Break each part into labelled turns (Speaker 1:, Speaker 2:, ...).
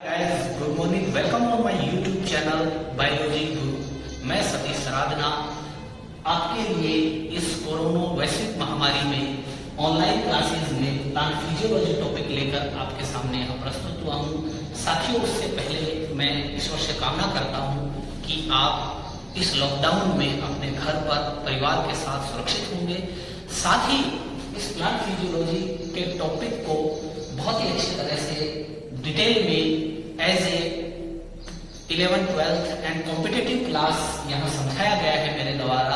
Speaker 1: Guys, good morning. Welcome on my YouTube channel biology गुरु। मैं सतीश सराधना आपके लिए इस कोरोना वैश्विक महामारी में ऑनलाइन क्लासेस में प्लांट फिजियोलॉजी टॉपिक लेकर आपके सामने यहाँ प्रस्तुत हुआ हूँ। साथियों, उससे पहले मैं ईश्वर से कामना करता हूँ कि आप इस लॉकडाउन में अपने घर पर परिवार के साथ सुरक्षित होंगे। साथ ही इस प्लांट फिजियोलॉजी के टॉपिक को बहुत ही अच्छी तरह से डिटेल में as a 11th 12th and competitive class यहाँ समझाया गया है मेरे द्वारा।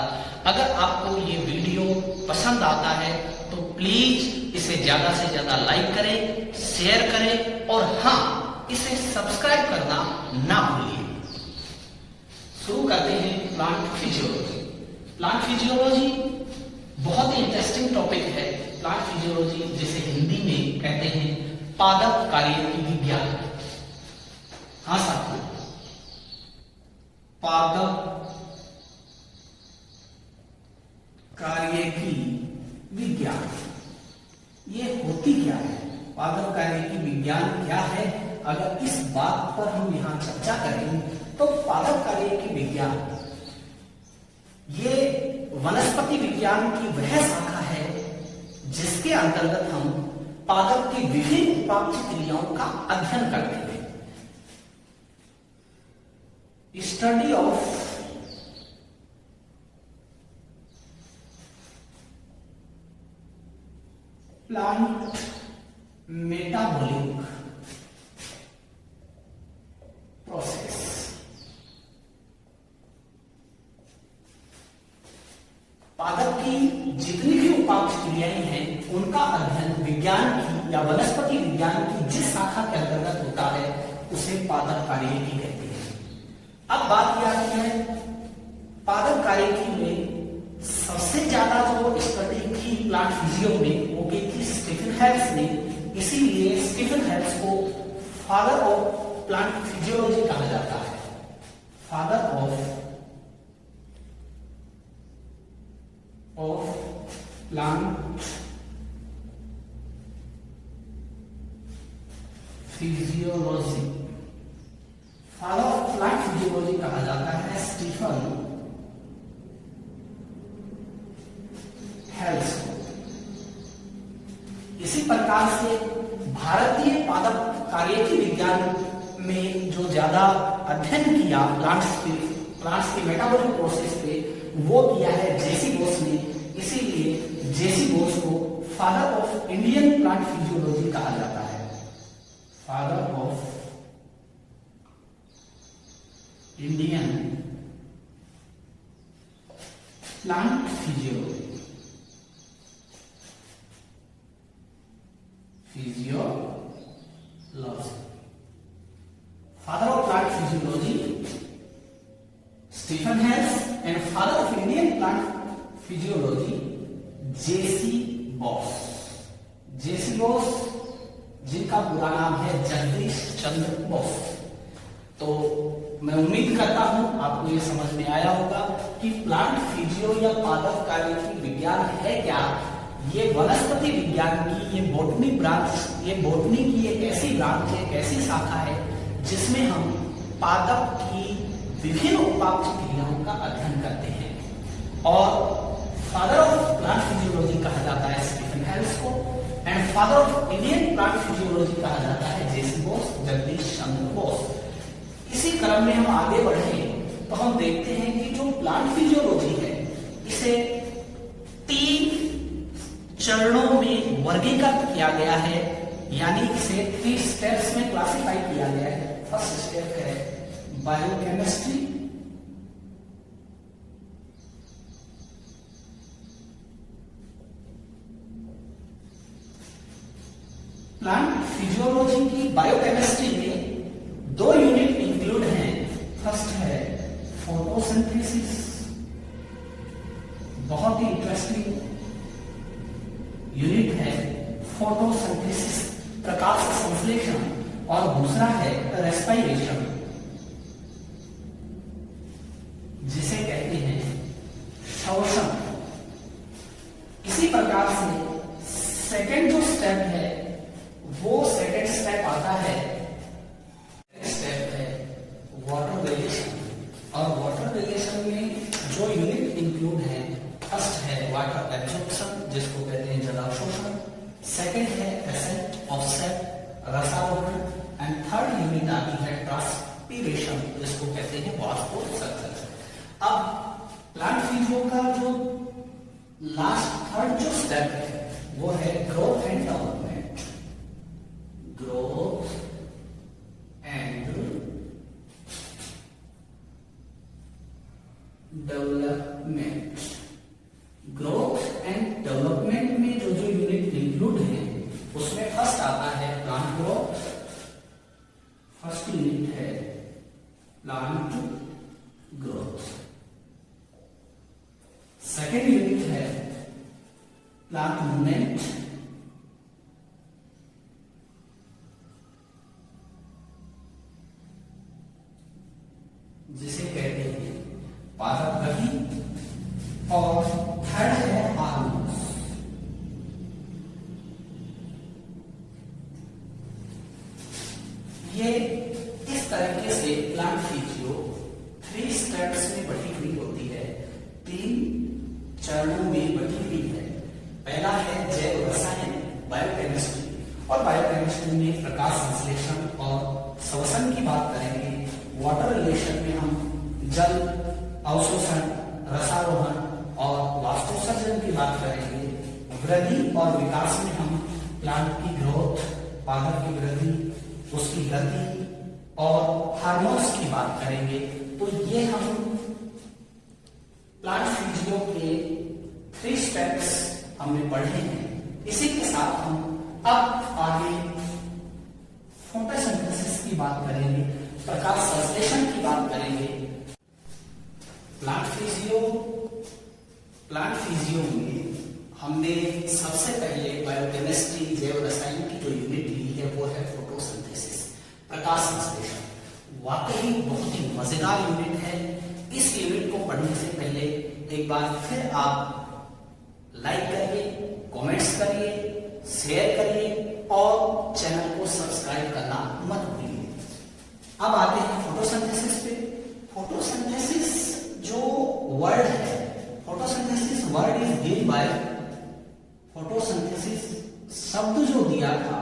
Speaker 1: अगर आपको ये वीडियो पसंद आता है तो प्लीज इसे ज्यादा से ज्यादा लाइक करें, शेयर करें और हाँ, इसे सब्सक्राइब करना ना भूलिए। शुरू करते हैं प्लांट फिजियोलॉजी। प्लांट फिजियोलॉजी बहुत ही इंटरेस्टिंग टॉपिक है। प्लांट फिजियोलॉजी जिसे हिंदी में कहते हैं पादप कार्यकी विज्ञान। हाँ साथियों, पादप कार्यकी विज्ञान ये होती क्या है? पादप कार्यकी विज्ञान क्या है? अगर इस बात पर हम यहां चर्चा करें तो पादप कार्यकी विज्ञान ये वनस्पति विज्ञान की वह शाखा है जिसके अंतर्गत हम पादप की विभिन्न उपापचय क्रियाओं का अध्ययन करते हैं। Study of plant metabolic process. पादप की जितनी भी उपापचय क्रियाएं हैं उनका अध्ययन विज्ञान की या वनस्पति विज्ञान की जिस शाखा के अंतर्गत होता है उसे पादप कार्यकी कहते हैं। अब बात यह आती है, पादप कार्यकी में सबसे ज्यादा जो स्टडी की प्लांट फिजियो में वो की थी स्टीफन हेल्स ने। इसीलिए स्टीफन हेल्स को फादर ऑफ प्लांट फिजियोलॉजी कहा जाता है। Father of plant physiology, father of plant physiology कहा जाता है स्टीफन हेल्स को। इसी प्रकार से भारतीय पादप कार्यकी विज्ञान में जो ज्यादा अध्ययन किया प्लांट्स की मेटाबॉलिक प्रोसेस पे वो किया है जेसी बोस ने। इसीलिए जेसी बोस को father of Indian plant physiology कहा जाता है। Father of Indian plant physiology father of plant physiology Stephen Hales and father of Indian plant physiology J C Bose. J C Bose जिनका पूरा नाम है जगदीश चंद्र बोस। तो मैं उम्मीद करता हूं आपको ये समझ में आया होगा कि प्लांट फिजियो या पादप कार्यकी विज्ञान है क्या। ये वनस्पति विज्ञान की ये बोटनी ब्रांच, ये बोटनी की एक ऐसी ब्रांच है, एक ऐसी शाखा है जिसमें हम पादप की विभिन्न उपापचय क्रियाओं का अध्ययन करते हैं। और फादर ऑफ प्लांट फिजियोलॉजी कहा जाता है स्टीफन हेल्स को and father of Indian plant physiology कहा जाता है जेसी बोस, जगदीश चंद्र बोस। इसी क्रम में हम आगे बढ़े तो हम देखते हैं कि जो प्लांट फिजियोलॉजी है इसे 3 चरणों में वर्गीकृत किया गया है, यानी इसे 3 स्टेप्स में क्लासिफाई किया गया है। फर्स्ट स्टेप है बायोकेमिस्ट्री, प्लांट फिजियोलॉजी की बायोकेमिस्ट्री में 2 यूनिट इंक्लूड हैं। फर्स्ट है फोटोसिंथेसिस, बहुत ही इंटरेस्टिंग यूनिट है फोटोसिंथेसिस, प्रकाश संश्लेषण। और दूसरा है रेस्पिरेशन, जिसे कहते हैं श्वसन। इसी प्रकार से सेकंड जो स्टेप है वो सेकंड स्टेप आता है थर्ड यूनिट आती है ट्रांसपीरेशन, तो इसको कहते हैं वास्कोसंश्लेषण। अब प्लांट फिजियो का जो लास्ट थर्ड जो स्टेप है वो है growth and development. Growth and development. Growth and development में जो जो यूनिट इंक्लूड है उसमें फर्स्ट आता है प्लांट ग्रोथ। फर्स्ट यूनिट है प्लांट ग्रोथ। सेकेंड यूनिट है प्लांट मूवमेंट। जिसे कहते हैं पादप गति। और थर्ड है हार्मोन्स। ये इस तरीके से प्लांट फिजियो 3 स्टेप्स में बटी हुई होती है, 3 चरणों में बटी हुई है। पहला है जैव रसायन बायोकेमिस्ट्री, और बायोकेमिस्ट्री में प्रकाश संश्लेषण और श्वसन की बात करेंगे। वाटर रिलेशन में हम जल अवशोषण, रसारोहण और वाष्पोत्सर्जन की बात करेंगे। वृद्धि और विकास में हम प्लांट की ग्रोथ, पादप की वृद्धि, उसकी गति और हार्मोन्स की बात करेंगे। तो ये हम प्लांट फिजियो के 3 स्टेप्स हमने पढ़े हैं। इसी के साथ हम अब आगे फोटोसिंथेसिस की बात करेंगे, प्रकाश संश्लेषण की बात करेंगे। प्लांट फिजियो में हमने सबसे पहले बायोकेमिस्ट्री, जैव रसायन की जो यूनिट ली है वो है फोटोसिंथेसिस, प्रकाश संश्लेषण। वाकई बहुत ही मजेदार यूनिट है। इस यूनिट को पढ़ने से पहले एक बार फिर आप लाइक करिए, कमेंट्स करिए, शेयर करिए और चैनल को सब्सक्राइब करना मत भूलिए। अब आते हैं फोटोसिंथेसिस पे। फोटोसिंथेसिस जो वर्ड है, photosynthesis word is given by, photosynthesis शब्द जो दिया था,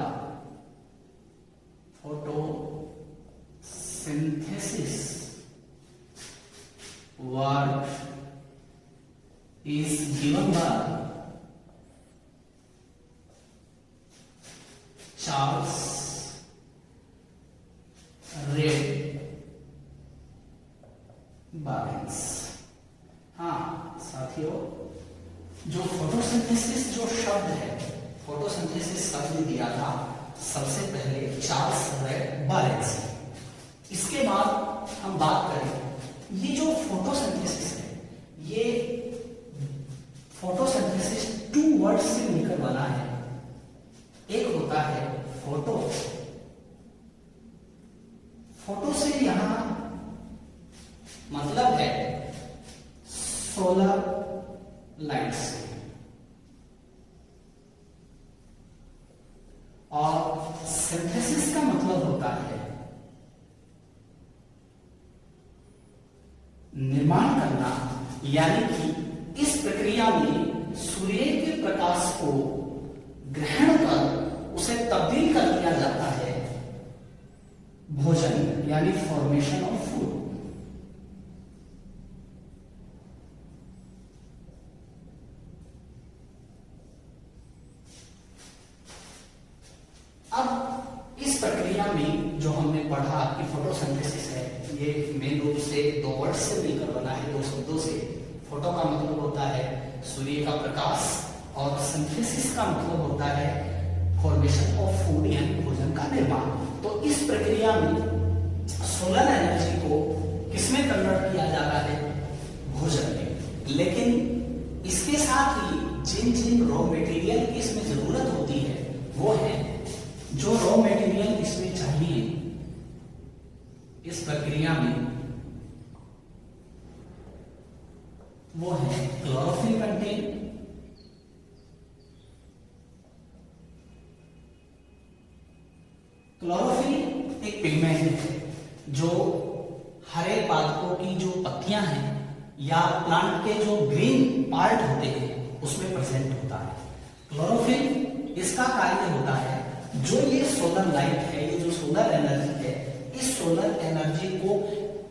Speaker 1: photosynthesis word is given by Charles Reid Barnes। हाँ साथियों, जो फोटोसिंथेसिस जो शब्द है, फोटोसिंथेसिस शब्द दिया था सबसे पहले चार्ल्स रेड बारेंस। इसके बाद हम बात करें, ये जो फोटोसिंथेसिस है, ये फोटोसिंथेसिस 2 वर्ड से मिलकर बना है। एक होता है फोटो, फोटो से यहां मतलब है सोलर लाइट से, और सिंथेसिस का मतलब होता है निर्माण करना, यानी कि इस प्रक्रिया में सूर्य के प्रकाश को ग्रहण कर उसे तब्दील कर दिया जाता है भोजन, यानी फॉर्मेशन ऑफ फूड। अब इस प्रक्रिया में जो हमने पढ़ा कि फोटोसिंथेसिस है, ये मेन रूप से 2 वर्ड से मिलकर बना है, 2 शब्दों से। फोटो का मतलब होता है सूर्य का प्रकाश, और सिंथेसिस का मतलब होता है फॉर्मेशन ऑफ फूड, यानी भोजन का निर्माण। तो इस प्रक्रिया में सोलर एनर्जी को किसमें कन्वर्ट किया जाता है? भोजन में। लेकिन इसके साथ ही जिन जिन रॉ मटेरियल की इसमें जरूरत होती है, वो है जो रॉ मटेरियल इसमें चाहिए इस प्रक्रिया में, वो है क्लोरोफिल कंटेन, क्लोरोफिल एक पिगमेंट है जो हरे पादपों की जो पत्तियां हैं या प्लांट के जो ग्रीन पार्ट होते हैं उसमें प्रेजेंट होता है। क्लोरोफिल इसका कार्य होता है, जो ये सोलर लाइट है, ये जो सोलर एनर्जी है, सोलर एनर्जी को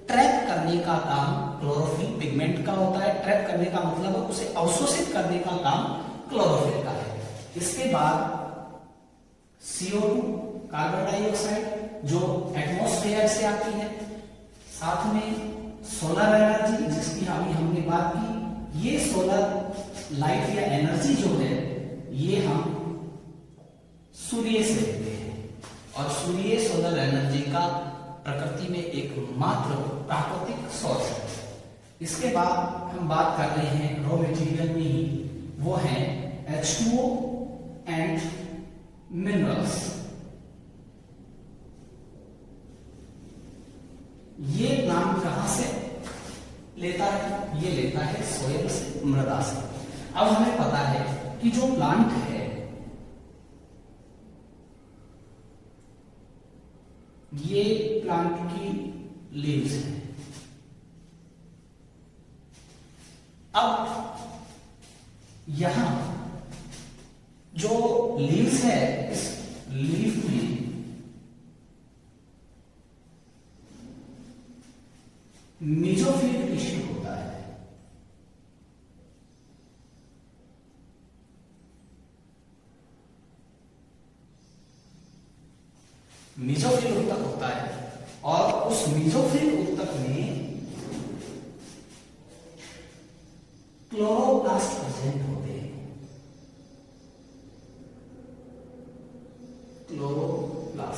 Speaker 1: ट्रैप करने का काम क्लोरोफिल पिगमेंट का होता है। ट्रैप करने का मतलब उसे अवशोषित करने का काम क्लोरोफिल का है। इसके बाद CO2 कार्बन डाइऑक्साइड जो एटमॉस्फेयर से आती है, साथ में सोलर एनर्जी जिसकी अभी हमने बात की। ये सोलर लाइट या एनर्जी जो है ये हम सूर्य से लेते हैं और सूर्य सोलर एनर्जी का प्रकृति में एकमात्र प्राकृतिक सोर्स है। इसके बाद हम बात कर रहे हैं रॉ मटेरियल में ही, वो है H2O एंड मिनरल्स। ये प्लांट कहां से लेता है? ये लेता है सोयल से, मृदा से। अब हमें पता है कि जो प्लांट है ये प्लांट की लीव्स है। अब यहां जो लीव्स है, इस लीफ में मेसोफिल टिश्यू होता है। मेसोफिल ऊतक होता है और उस मेसोफिल ऊतक में क्लोरोप्लास्ट प्रेजेंट होते हैं। क्लोरोप्लास्ट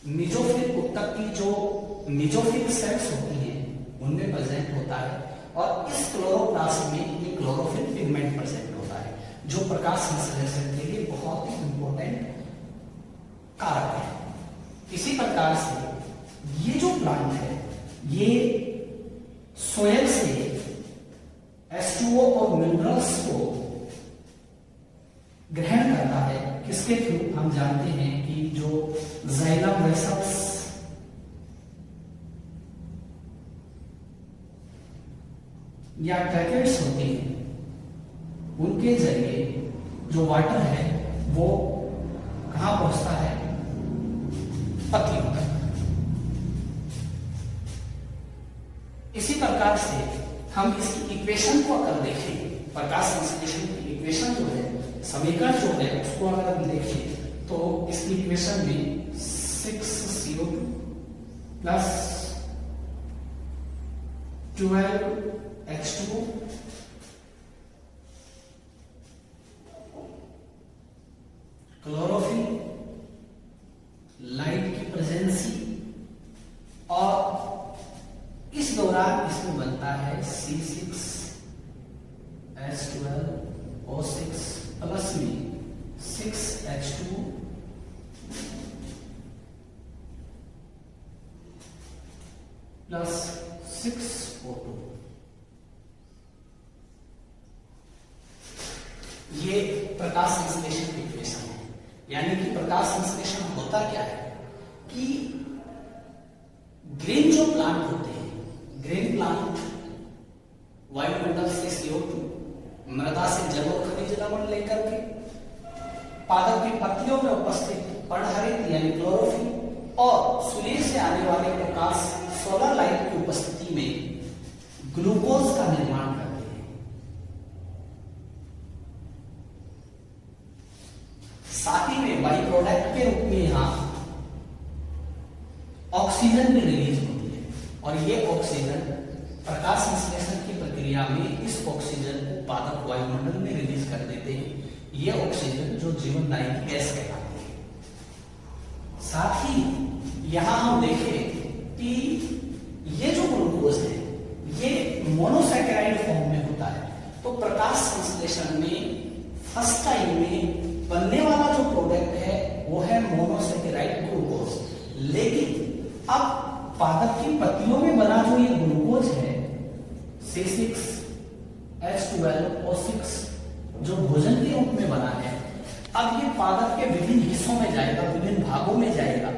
Speaker 1: मेसोफिल ऊतक की जो मेसोफिल सेल्स होती हैं उनमें प्रेजेंट होता है और इस क्लोरोप्लास्ट में ये क्लोरोफिल पिगमेंट प्रेजेंट होता है जो प्रकाश संश्लेषण के लिए बहुत ही इंपॉर्टेंट कारक है। इसी प्रकार से ये जो प्लांट है ये सोयल से H2O और मिनरल्स को ग्रहण करता है। किसके थ्रू? हम जानते हैं कि जो जाइलम वेसल्स या ट्रैकेट्स होते हैं उनके जरिए जो वाटर है वो कहां पहुंचता है? पत्तियों तक। इसी प्रकार से हम इसकी इक्वेशन को अगर देखें, प्रकाश संश्लेषण की इक्वेशन जो है, समीकरण जो है उसको अगर हम देखें तो इसकी इक्वेशन में 6CO2 plus 12H2O chlorophyll, light की प्रेजेंसी और इस दौरान इसमें बनता है C6H12O6 प्लस में 6H2 प्लस 6O2। ये प्रकाश संश्लेषण की इक्वेशन है। यानी कि प्रकाश संश्लेषण होता क्या है कि ग्रीन जो प्लांट होते हैं, ग्रीन प्लांट वायुमंडल से CO2, मृदा से जल और खनिज लवण लेकर के पादप की पत्तियों में उपस्थित पर्णहरित यानी क्लोरोफिल और सूर्य से आने वाले प्रकाश सोलर लाइट की उपस्थिति में ग्लूकोज का निर्माण करते हैं। साथ ही में बाई प्रोडक्ट के रूप में यहां ऑक्सीजन भी रिलीज होती है और ये ऑक्सीजन प्रकाश संश्लेषण की प्रक्रिया में इस ऑक्सीजन को पादप वायुमंडल में रिलीज कर देते हैं। ये ऑक्सीजन जो जीवनदायी गैस कहलाती है। साथ ही यहां हम देखें कि ये जो ग्लूकोज है ये मोनोसैकेराइड फॉर्म में होता है। तो प्रकाश संश्लेषण में फर्स्ट टाइम में बनने वाला जो प्रोडक्ट है वो है मोनोसैकेराइड ग्लूकोज। लेकिन अब पादप की पत्तियों में बना जो ये ग्लूकोज है C6H12O6 जो भोजन के रूप में बना है, अब ये पादप के विभिन्न हिस्सों में जाएगा, विभिन्न भागों में जाएगा।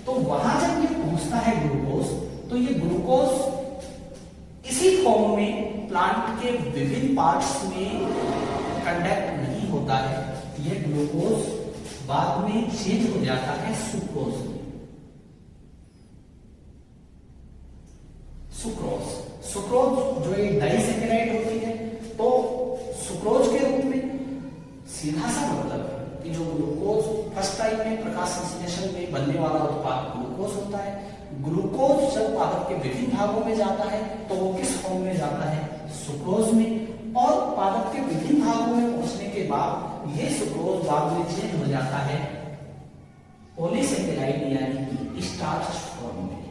Speaker 1: तो वहां जब ये पहुंचता है ग्लूकोज, तो ये ग्लूकोज इसी फॉर्म में प्लांट के विभिन्न पार्ट्स में कंडक्ट नहीं होता है। ये ग्लूकोज बाद में चेंज हो जाता है सुक्रोज में। सुक्रोज जो एक डाइसैकेराइड होती है, तो सुक्रोज के रूप में सीधा सा मतलब है कि जो ग्लूकोज फर्स्ट टाइम में प्रकाश संश्लेषण में बनने वाला उत्पाद ग्लूकोज होता है। ग्लूकोज जब पादप के विभिन्न भागों में जाता है तो वो किस फॉर्म में जाता है? सुक्रोज में। और पादप के विभिन्न भागों में पहुंचने के बाद ये सुक्रोज बाद में चेंज हो जाता है पॉलीसेकेराइड यानी कि स्टार्च फॉर्म में।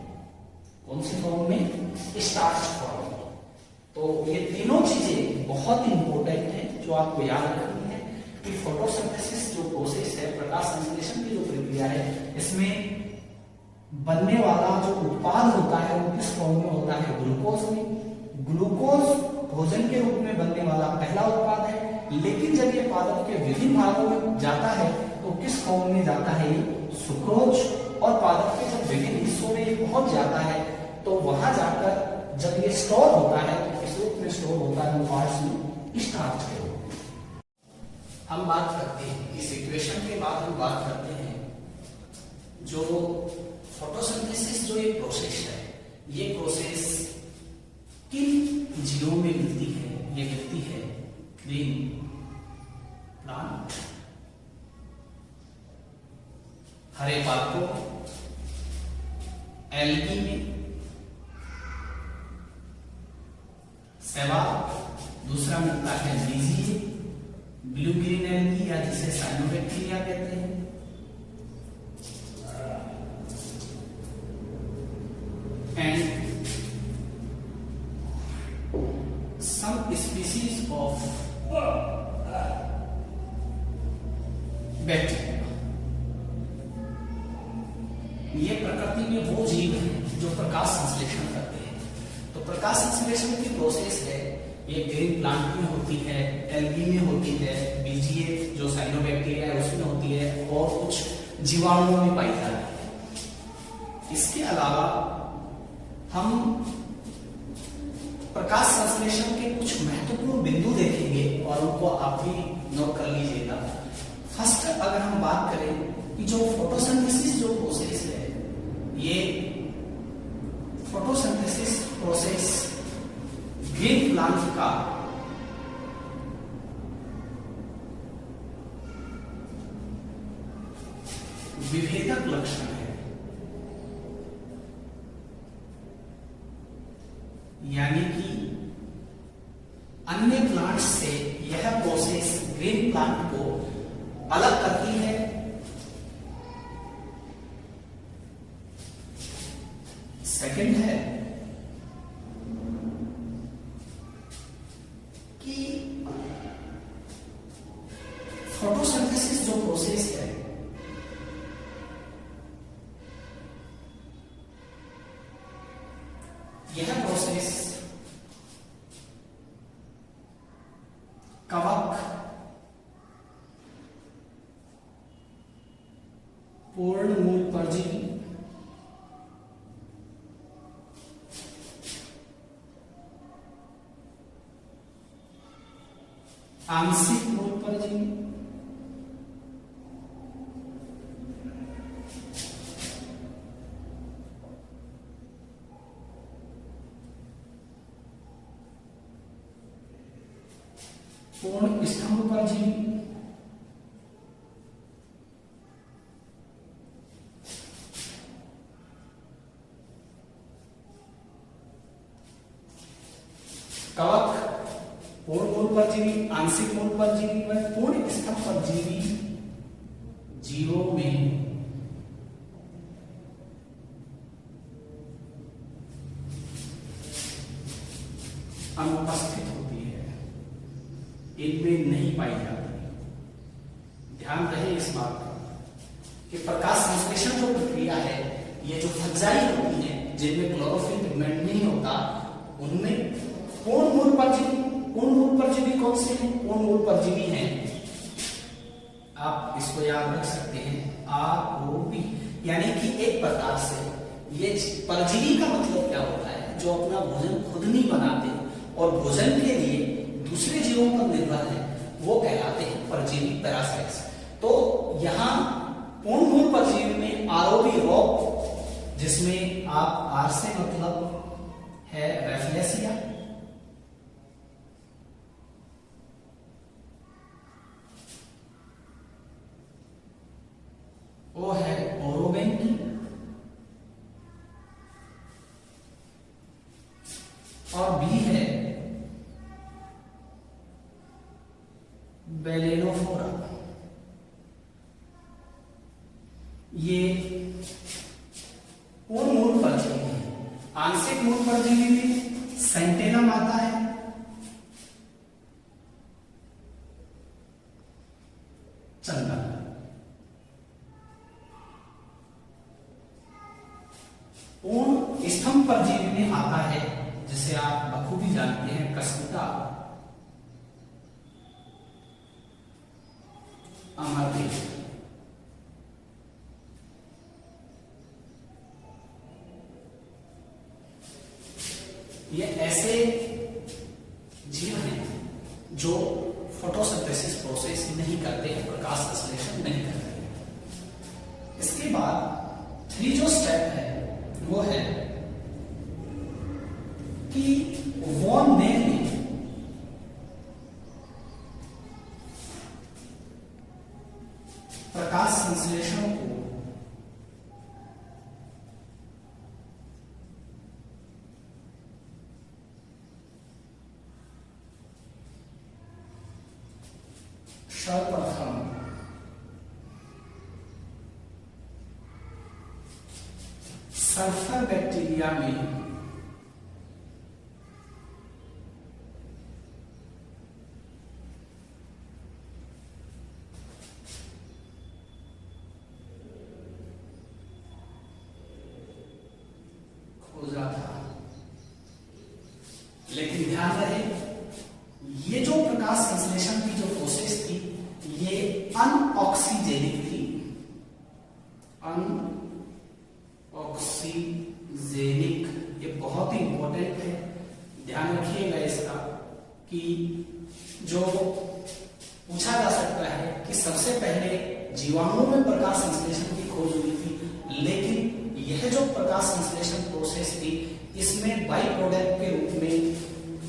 Speaker 1: कौन सी फॉर्म में? स्टार्च फॉर्म में। तो ये तीनों चीजें बहुत इंपॉर्टेंट है जो आपको याद रखनी है कि फोटोसिंथेसिस जो प्रोसेस है, प्रकाश संश्लेषण की जो प्रक्रिया है, इसमें बनने वाला जो उत्पाद होता है वो किस फॉर्म में होता है? ग्लूकोज में। ग्लूकोज भोजन के रूप में बनने वाला पहला उत्पाद है, लेकिन जब ये पादप के विभिन्न भागों में जाता है तो किस फॉर्म में जाता है? ये सुक्रोज। और पादप के जब विभिन्न हिस्सों में ये पहुंच जाता है तो वहां जाकर जब ये स्टोर होता है तो किस रूप में स्टोर होता है? पार्ट्स में, स्टार्च के रूप में। हम बात करते हैं इस इक्वेशन के बाद हम बात करते हैं जो फोटोसिंथेसिस जो ये प्रोसेस है, ये प्रोसेस किन जीवों में मिलती है? ये मिलती है ग्रीन प्लांट, हरे पादपों, एल्गी में, शैवाल, दूसरा मिलता है बीजीए, ब्लू ग्रीन एल्गी या जिसे साइनोबैक्टीरिया कहते हैं, and some species of bacteria. ये प्रकृति में वो जीव हैं जो प्रकाश संश्लेषण करते हैं। तो प्रकाश संश्लेषण की प्रोसेस है, ये ग्रीन प्लांट में होती है, एल्गी में होती है, बीजीए जो साइनोबैक्टीरिया है उसमें होती है, और कुछ जीवाणुओं में पाई जाती है। इसके अलावा हम प्रकाश संश्लेषण के कुछ महत्वपूर्ण बिंदु देखेंगे और उनको आप भी नोट कर लीजिएगा। फर्स्ट अगर हम बात करें कि जो फोटोसिंथेसिस जो प्रोसेस है, ये फोटोसिंथेसिस प्रोसेस ग्रीन प्लांट का विभेदक लक्षण है। यानी कि अन्य प्लांट्स से यह प्रोसेस ग्रीन प्लांट को अलग करती है। सेकंड है कि फोटोसिंथेसिस जो प्रोसेस है, यह प्रोसेस कवक, पूर्ण मूल परजीवी, आंशिक मूल परजीवी, पूर्ण स्तंभ परजीवी, कवक, पूर्ण मूल परजीवी, आंशिक मूल परजीवी व पूर्ण स्तंभ परजीवी जीवों में अनुपस्थित होती है, इनमें नहीं पाई जाती। ध्यान रहे इस बात का कि प्रकाश संश्लेषण जो प्रक्रिया है, ये जो फंजाई होती है जिनमें क्लोरोफिल पिगमेंट नहीं होता, उनमें पूर्ण मूल परजीवी, पूर्ण मूल परजीवी कौन से हैं? पूर्ण मूल परजीवी हैं, आप इसको याद रख सकते हैं, ROP, यानी कि एक प्रकार से ये परजीवी का मतलब क्या होता है? जो अपना भोजन खुद नहीं बनाते और भोजन के लिए दूसरे जीवों पर निर्भर है, वो कहलाते हैं परजीवी, पैरासाइट्स। तो यहाँ जिसमें आप आर से मतलब है रेफ्लेसिया, ओ है ओरोबेंकी, और बी है बेलेनोफोरा। ये पूर्ण मूल परजीवी है। आंशिक मूल परजीवी में सेंटेनम आता है, चंदन। पूर्ण स्तंभ परजीवी में आता है, जिसे आप बखूबी जानते हैं, कसकुटा, अमरदेव। ये ऐसे जीव हैं जो फोटोसिंथेसिस प्रोसेस नहीं करते हैं, प्रकाश संश्लेषण नहीं करते हैं। इसके बाद 3 जो स्टेप है वो है कि वॉन नेल ने प्रकाश संश्लेषण को सर्वप्रथम सल्फर बैक्टीरिया में खोजा था। लेकिन ध्यान रहे, ये जो प्रकाश संश्लेषण की जो प्रोसेस थी ये अनऑक्सीजेनिक थी, अनऑक्सीजेनिक। ये बहुत ही इंपॉर्टेंट है, ध्यान रखिएगा इसका कि जो पूछा जा सकता है कि सबसे पहले जीवाणु में प्रकाश संश्लेषण की खोज हुई थी, लेकिन यह जो प्रकाश संश्लेषण प्रोसेस थी इसमें बाई प्रोडक्ट के रूप में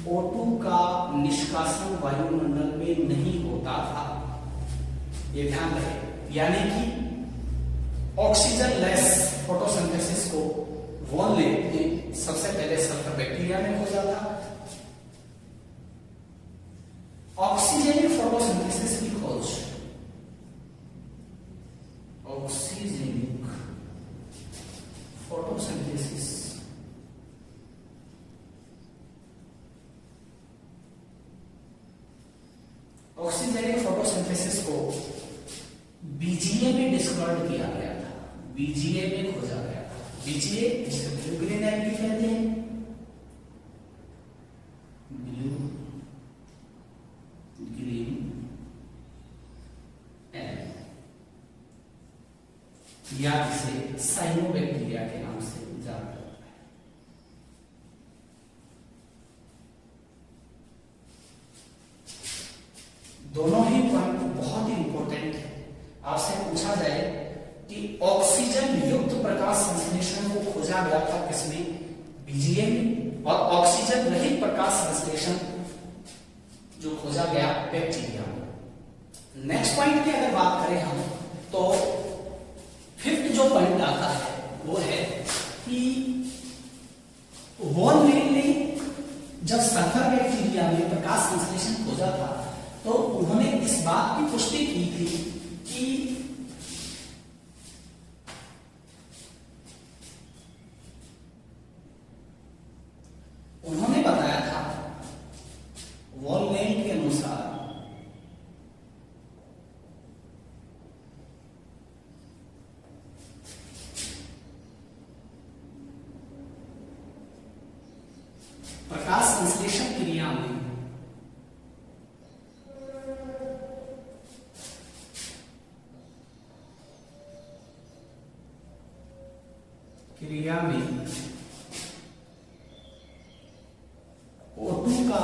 Speaker 1: O2 का निष्कासन वायुमंडल में नहीं होता था, ये ध्यान रहे। यानी कि ऑक्सीजन लेस फोटोसिंथेसिस को वॉन ने सबसे पहले सल्फर बैक्टीरिया में खोजा था। ऑक्सीजनिक फोटोसिंथेसिस की खोज, ऑक्सीजनिक फोटोसिंथेसिस ऑक्सीजनिक फोटोसिंथेसिस को बीजीए में डिस्कवर्ड किया गया था, बीजीए में खोजा गया था। बीजीए जिसे ब्लू ग्रीन एल्गी कहते हैं, ब्लू ग्रीन एल्गी, या इसे साइनोबैक्टीरिया के नाम से जाना जाता है। दोनों ही पॉइंट बहुत ही इंपॉर्टेंट है। आपसे पूछा जाए कि ऑक्सीजन युक्त प्रकाश संश्लेषण को खोजा गया था किसमें? बीजीए में। और ऑक्सीजन रहित प्रकाश संश्लेषण जो खोजा गया बैक्टीरिया में। नेक्स्ट पॉइंट की अगर बात करें हम, तो फिफ्थ जो पॉइंट आता है वो है कि वॉन ने जब सल्फर बैक्टीरिया में प्रकाश संश्लेषण खोजा था तो उन्होंने इस बात की पुष्टि की थी कि उन्होंने बताया था वॉलनेल के अनुसार प्रकाश संश्लेषण क्रिया में O2 का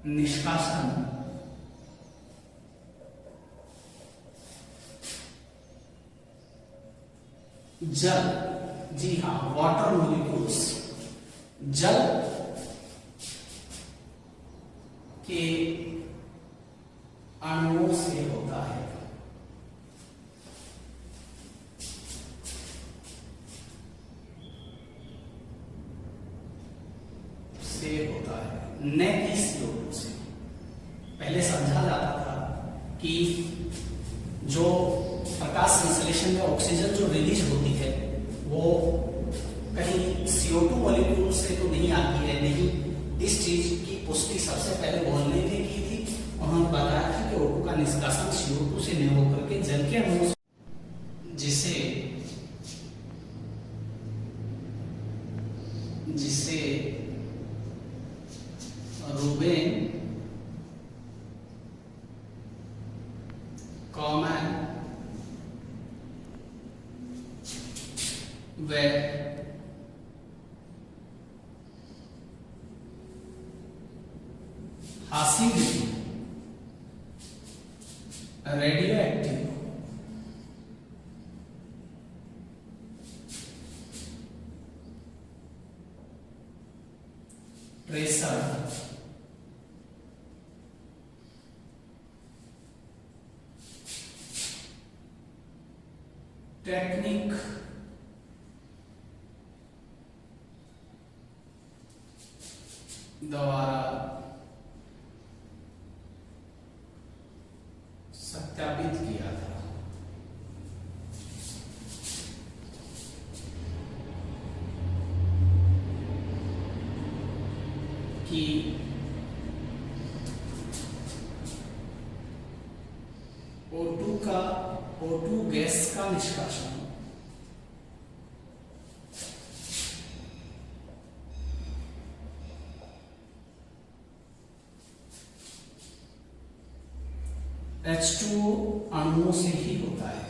Speaker 1: निष्कासन जल, जी हाँ, वाटर मॉलिक्यूल्स जल के अणुओं से होता है। होता है न कि CO2 से। पहले समझा जाता था कि जो प्रकाश संश्लेषण में ऑक्सीजन जो रिलीज होती है वो कहीं CO2 मॉलिक्यूल से तो नहीं आती है। नहीं, इस चीज की पुष्टि सबसे पहले बोलने ने की थी। उन्होंने बताया था कि O2 का निष्कासन CO2 से नहीं होकर के जल के अणुओं से, जिसे रूबेन कॉमन व हासिल रेडियो एक्टिव ट्रेसर टेक्निक द्वारा सत्यापित किया था। कि O2 गैस का निष्कासन H2O अणुओं से ही होता है।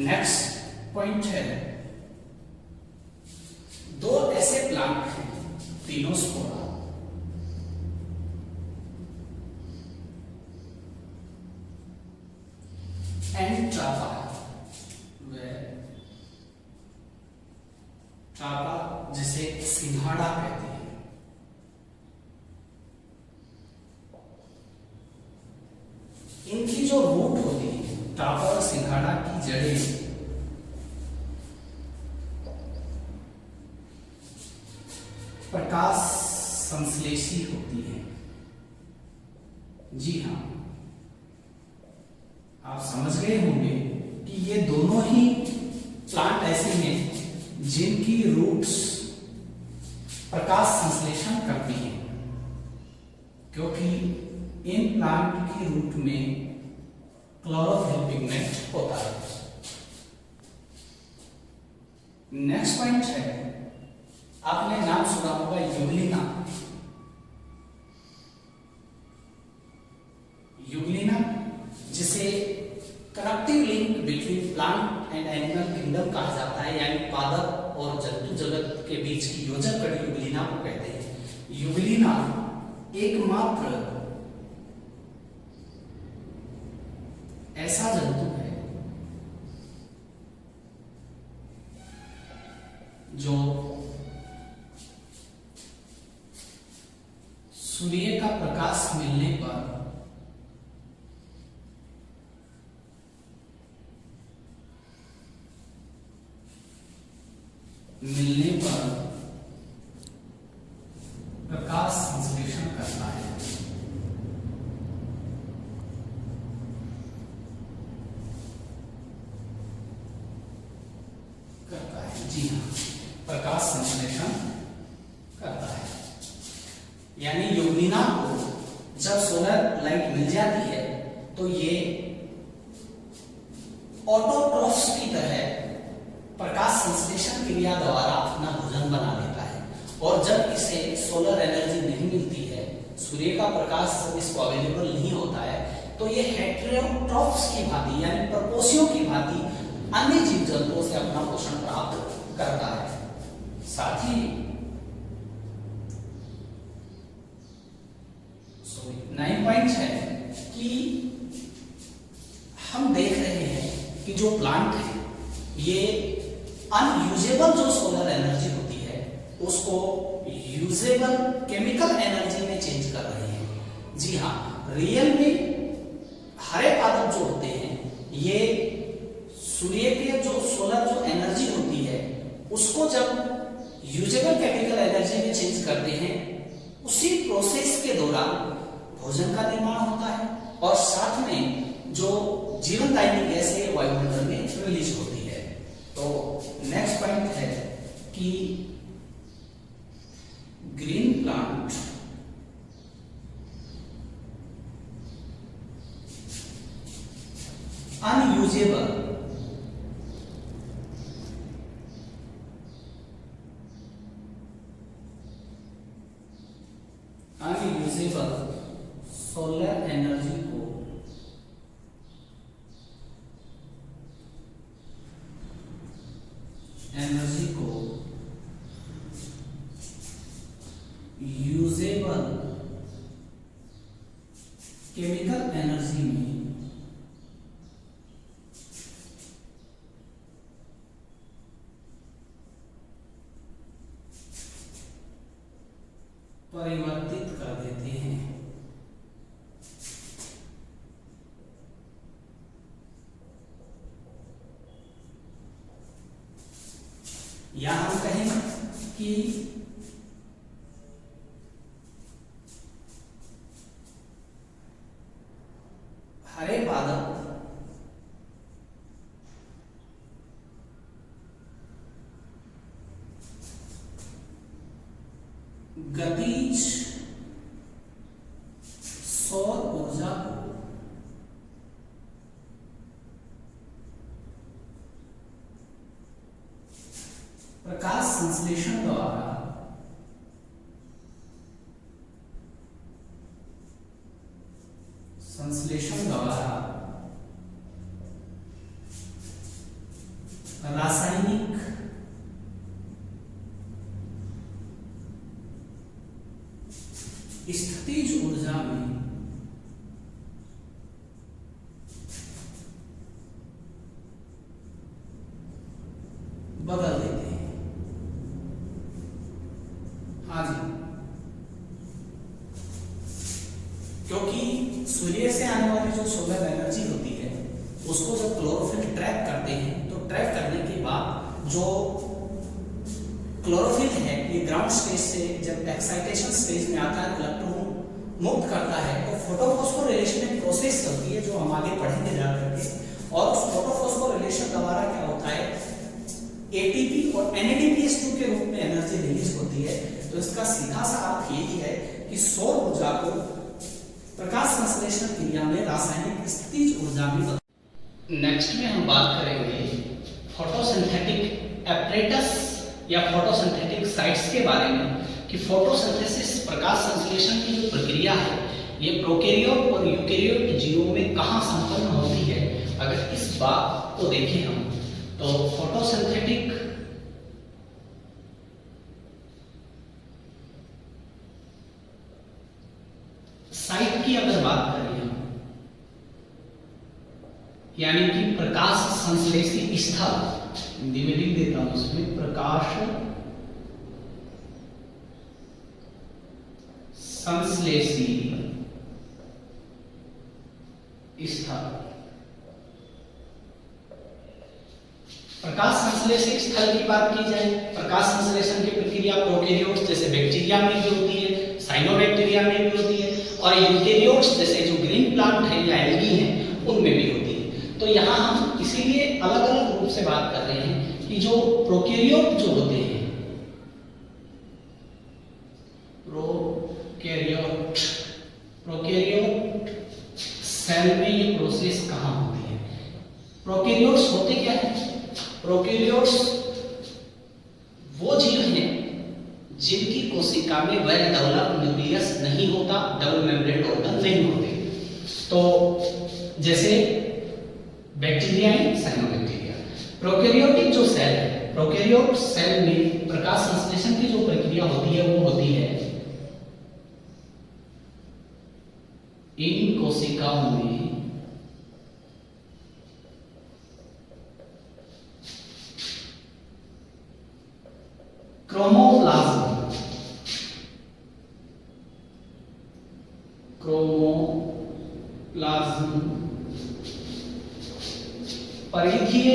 Speaker 1: नेक्स्ट पॉइंट है, दो ऐसे प्लांट हैं क्लिनोस्पोरा, एंड ट्रापा। ट्रापा जिसे सिंघाड़ा कहते हैं। इनकी जो रूट होती है, ट्रापा और सिंघाड़ा की जड़ें प्रकाश संश्लेषी होती है। जी हाँ, आप समझ गए होंगे कि ये दोनों ही प्लांट ऐसे हैं जिनकी रूट्स प्रकाश संश्लेषण करती हैं, क्योंकि इन प्लांट की रूट में क्लोरोफिल पिगमेंट होता है। नेक्स्ट पॉइंट है, आपने नाम सुना होगा यूग्लिना। यूग्लिना जिसे connective link between plant and animal kingdom कहा जाता है, यानी पादप और जंतु जगत के बीच की योजक कड़ी यूग्लिना को कहते हैं। यूग्लिना एकमात्र ऐसा जंतु है जो सूर्य का प्रकाश मिलने पर प्रकाश संश्लेषण करता है। जी हाँ, प्रकाश संश्लेषण करता है। यानी यूग्लिना को जब सोलर लाइट मिल जाती है तो ये ऑटोट्रॉफ्स की तरह प्रकाश संश्लेषण क्रिया द्वारा अपना भोजन बना लेता है। और जब इसे सोलर एनर्जी नहीं मिलती है, सूर्य का प्रकाश जब इसको अवेलेबल नहीं होता है, तो ये हेटेरोट्रॉफ्स की भांति यानी प्रपोषियों की भांति अन्य जीव जंतुओं से अपना पोषण प्राप्त करता है। साथ ही 9 पॉइंट है कि हम देख रहे हैं कि जो प्लांट है ये अनयूजेबल जो सोलर एनर्जी होती है उसको यूजेबल केमिकल एनर्जी में चेंज कर रहे हैं। जी हाँ, रियल में हरे पादप जो होते हैं ये सूर्य के जो सोलर जो एनर्जी होती है उसको जब यूजेबल केमिकल एनर्जी में चेंज करते हैं, उसी प्रोसेस के दौरान भोजन का निर्माण होता है और साथ में जो जीवनदायिनी गैस है वायुमंडल में रिलीज होती है। तो नेक्स्ट पॉइंट है कि green plant unusable solar energy को यूजेबल केमिकल एनर्जी में परिवर्तित कर देते हैं। या हम कहें कि हरे पादप गतिज सौर ऊर्जा को प्रकाश संश्लेषण द्वारा रासायनिक स्थितिज ऊर्जा में बदल देते हैं। हाँ जी, क्योंकि सूर्य से आने वाली जो सोलर एनर्जी होती है उसको जब क्लोरोफिल ट्रैप करते हैं तो ट्रैप करने के बाद जो क्लोरोफिल है ये ग्राउंड स्टेज से जब एक्साइटेशन स्टेज में आता है इलेक्ट्रॉन मुक्त करता है तो फोटोफॉस्फोरिलेशन एक प्रोसेस चलती है जो हम आगे पढ़ेंगे जा करके, और उस फोटोफॉस्फोरिलेशन द्वारा क्या होता है एटीपी और NADPH2 के रूप में एनर्जी रिलीज होती है। तो इसका सीधा सा अर्थ यही है कि सौर ऊर्जा को प्रकाश संश्लेषण क्रिया में रासायनिक स्थितिज ऊर्जा में बदल। नेक्स्ट में हम बात करेंगे फोटोसिंथेटिक एपरेटस या फोटोसिंथेटिक साइट्स के बारे में कि फोटोसिंथेसिस प्रकाश संश्लेषण की जो प्रक्रिया है ये प्रोकैरियोट और यूकैरियोट जीवों में कहाँ संपन्न होती है। अगर इस बात को देखें हम तो फोटोसिंथेटिक साइट की अगर बात करें हम, यानी कि प्रकाश संश्लेषी स्थल, हिंदी में लिख देता हूं उसमें प्रकाश संश्लेषी स्थल। प्रकाश संश्लेषी स्थल की बात की जाए, प्रकाश संश्लेषण की प्रक्रिया प्रोकैरियोट्स जैसे बैक्टीरिया में भी होती है, साइनोबैक्टीरिया में भी होती है, और यूकैरियोट्स जैसे जो ग्रीन प्लांट है या एल्गी हैं उनमें भी होती है। तो यहाँ हम इसीलिए अलग अलग रूप से बात कर रहे हैं कि जो प्रोकैरियोट जो होते हैं, प्रोकैरियोट सेल में ये प्रोसेस कहाँ होती है। प्रोकैरियोट्स होते क्या है? प्रोकैरियोट्स वो जीव हैं जिनकी कोशिका में वेल डेवलप्ड न्यूक्लियस नहीं होता, डबल मेम्ब्रेन ऑर्गन नहीं होते। तो जैसे बैक्टीरिया है, साइनोबैक्टीरिया। प्रोकैरियोटिक जो सेल है, प्रोकैरियोट सेल में प्रकाश संश्लेषण की जो प्रक्रिया होती है वो होती है इन कोशिकाओं में क्रोमोप्लाज्म परिधीय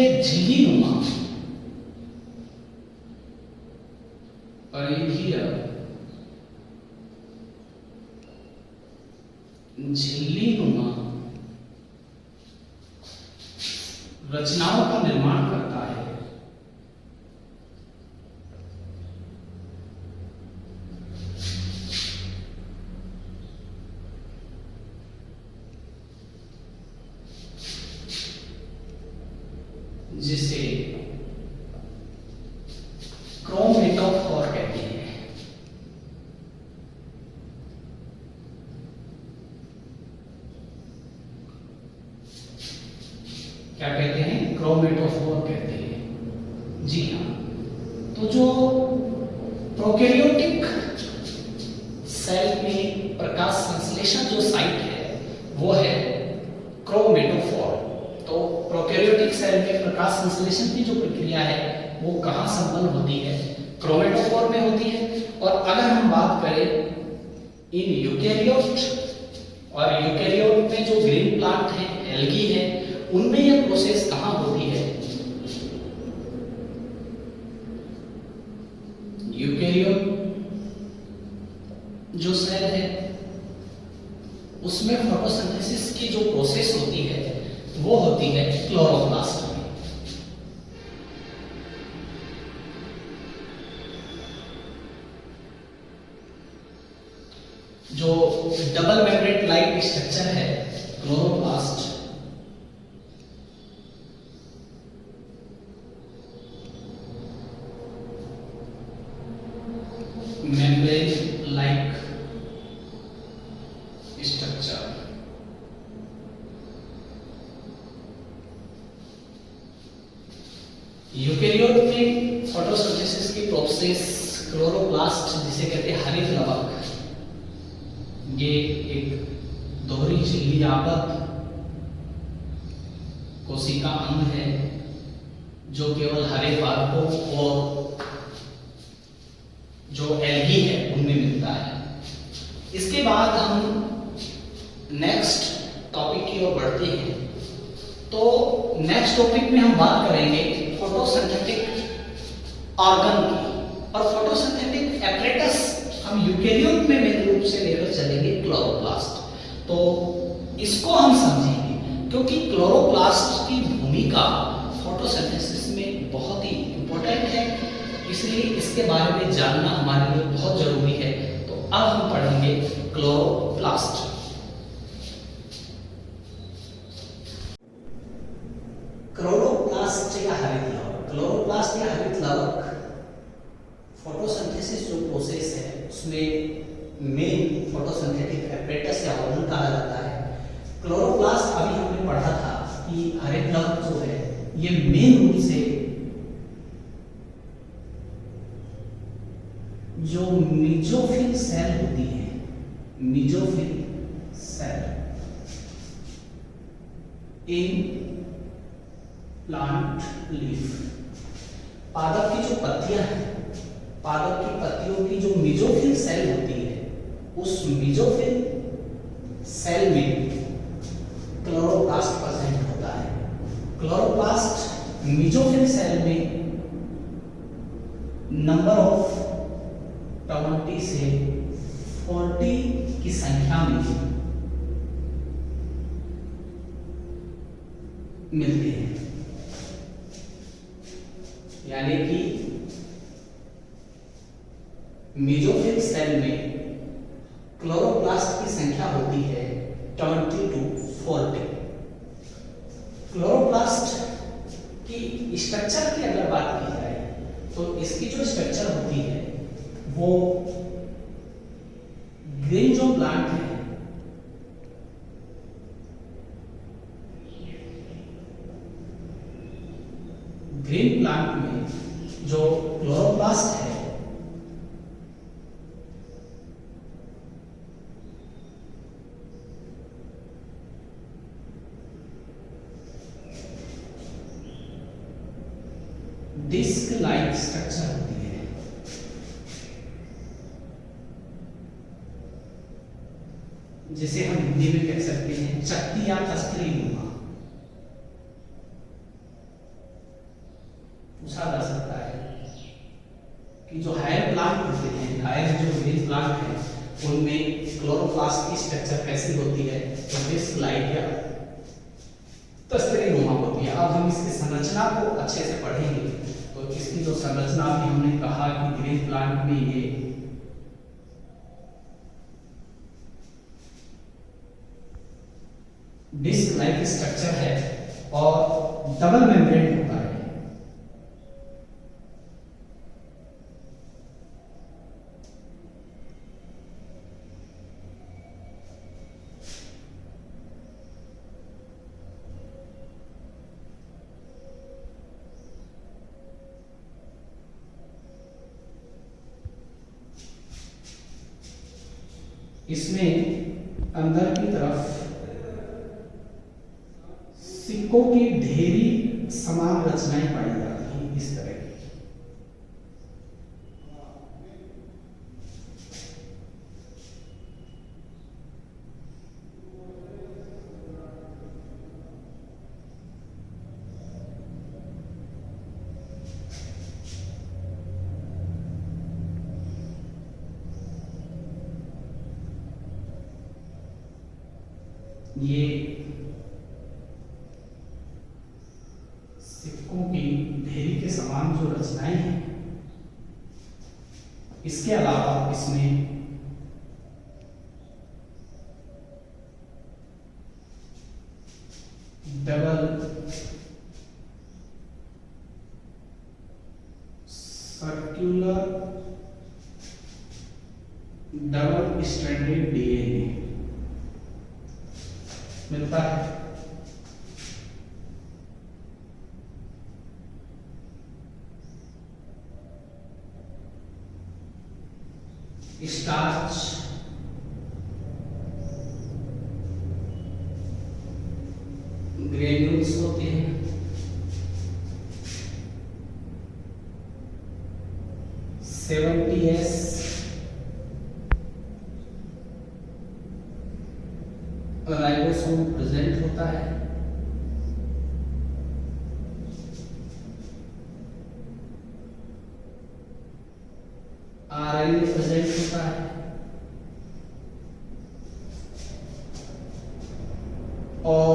Speaker 1: झिल्लीनुमा रचनाओं का निर्माण करता है। जिसे क्रोमेटोफोर कहते हैं। क्या कहते हैं? क्रोमेटोफोर कहते हैं। जी हाँ, तो जो प्रोकैरियोटिक सेल में प्रकाश संश्लेषण जो साइट है वो है क्रोमेटोफोर। तो प्रोकैरियोटिक सेल में प्रकाश संश्लेषण की जो प्रक्रिया है वो कहाँ संपन्न होती है? क्रोमेटोफोर में होती है। और अगर हम बात करें इन यूकेरियोट और यूकेरियोट में जो ग्रीन प्लांट है, एल्गी है, उनमें यह प्रोसेस कहाँ होती है? यूकेरियोट जो सेल है उसमें फोटोसिंथेसिस की जो प्रोसेस होती है वो होती है क्लोरोप्लास्ट में। जो डबल मेम्ब्रेन लाइक स्ट्रक्चर है chloroplast, membrane like structure, eukaryote में फोटोसिंथेसिस की प्रोसेस क्लोरोप्लास्ट जिसे कहते हैं हरित लवक, ये एक दोहरी झिल्ली आबद्ध कोशिका अंग है जो केवल हरे पादपों और जो एल्गी है उनमें मिलता है। इसके बाद हम नेक्स्ट टॉपिक की ओर बढ़ते हैं। तो नेक्स्ट टॉपिक में हम बात करेंगे फोटोसिंथेटिक ऑर्गन की, और फोटोसिंथेटिक एपरेटस हम यूकेरियोट में मेन रूप से लेकर चलेंगे क्लोरोप्लास्ट। तो इसको हम समझेंगे क्योंकि क्लोरोप्लास्ट की भूमिका फोटोसिंथेसिस में बहुत ही इंपॉर्टेंट है, इसलिए इसके बारे में जानना हमारे लिए बहुत जरूरी है। तो अब हम पढ़ेंगे क्लोरोप्लास्ट। क्लोरोप्लास्ट या हरित लवक, क्लोरोप्लास्ट या हरित लवक फोटोसिंथेसिस जो प्रोसेस है उसमें मेन फोटोसिंथेटिक एपरेटस या ऑर्गन कहा जाता है। क्लोरोप्लास्ट अभी हमने पढ़ा था कि हरित लवक जो है ये मेन रूप से जो मीजोफिल सेल होती है, mesophyll cell in plant leaf, पादप की जो पत्तियां हैं, पादप की पत्तियों की जो मीजोफिल सेल होती है उस मीजोफिल सेल में क्लोरोप्लास्ट प्रेजेंट होता है। क्लोरोप्लास्ट मीजोफिल सेल में नंबर ऑफ 20 से 40 की संख्या में मिलते हैं, यानी कि मीजोफिल सेल में क्लोरोप्लास्ट की संख्या होती है 20 to 40। क्लोरोप्लास्ट की स्ट्रक्चर की अगर बात की जाए तो इसकी जो स्ट्रक्चर होती है वो ग्रीन जो प्लांट है ग्रीन प्लांट में जो क्लोरोप्लास्ट है लाइक स्ट्रक्चर होती है। जिसे हम हिंदी में कह सकते हैं चक्की या तस्तरी नुमा। पूछा जा सकता है कि जो हायर प्लांट होते हैं, हायर जो ग्रीन प्लांट है, उनमें क्लोरोप्लास्ट की स्ट्रक्चर कैसी होती है, तो डिस्क लाइक या तस्तरी नुमा होती है। अब हम इसकी संरचना को अच्छे से पढ़ेंगे। तो इसकी जो संरचना भी हमने कहा कि ग्रीन प्लांट में ये डिस्क लाइक स्ट्रक्चर है और डबल मेम्ब्रेन होता है। इसमें अंदर की तरफ सिक्कों की ढेरी समान रचनाएं पाई जाती हैं, इस तरह की। ये सिक्कों की ढेरी के समान जो रचनाएं हैं, इसके अलावा इसमें double circular double stranded DNA मिलता है। स्टार्च ग्रेन्यूल्स होते हैं। (70S) राइबोसोम प्रेजेंट होता है। आरएनए प्रेजेंट होता है और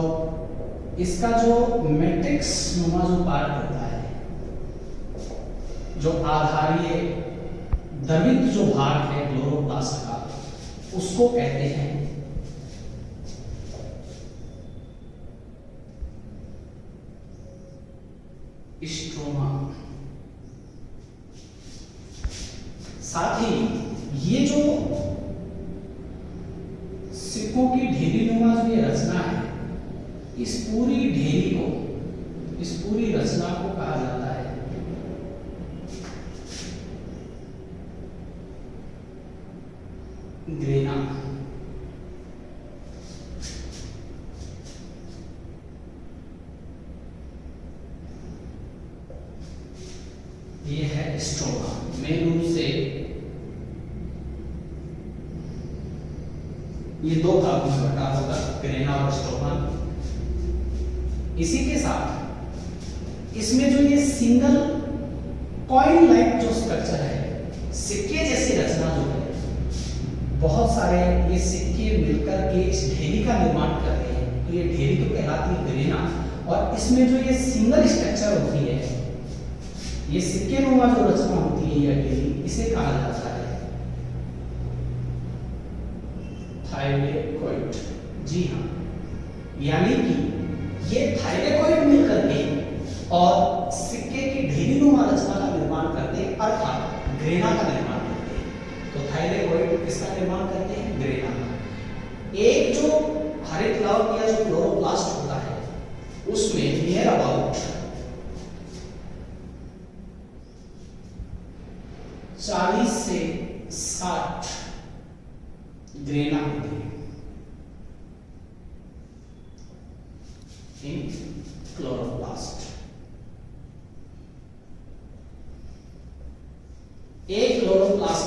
Speaker 1: इसका जो मैट्रिक्स नुमा जो पार्ट होता है, जो आधारीय द्रवित जो भाग है क्लोरोप्लास्ट का, उसको कहते हैं स्ट्रोमा। साथ ही ये जो सिक्कों की ढेरी नुमा जो ये रचना है, इस पूरी ढेरी को, इस पूरी रचना को कहा जाता है ग्रेना। ये है स्ट्रोमा। मेन रूप से ये दो भागों में बटा होगा, ग्रेना और स्ट्रोमा। इसी के साथ इसमें जो ये सिंगल कॉइन लाइक जो स्ट्रक्चर है, सिक्के जैसी रचना जो है, बहुत सारे ये सिक्के मिलकर के इस ढेरी का निर्माण करते हैं, तो ये ढेरी तो कहलाती है ग्रेना। और इसमें जो ये सिंगल स्ट्रक्चर होती है, ये सिक्के नुमा जो रचना होती है या ढेरी, इसे कहा जाता है थाइलेकोइड। जी हाँ, यानी कि ये थाइलेकोइड मिलकर के और सिक्के की ढेरी नुमा रचना का निर्माण करते हैं, अर्थात ग्रेना का निर्माण करते हैं। तो थाइलेकोइड किसका निर्माण करते हैं? ग्रेना का। एक जो हरित लवक या जो क्लोरोप्लास्ट होता है, उसमें नियर अबाउट 40 से 60 ग्रेना होती है इन क्लोरोप्लास्ट। एक क्लोरोप्लास्ट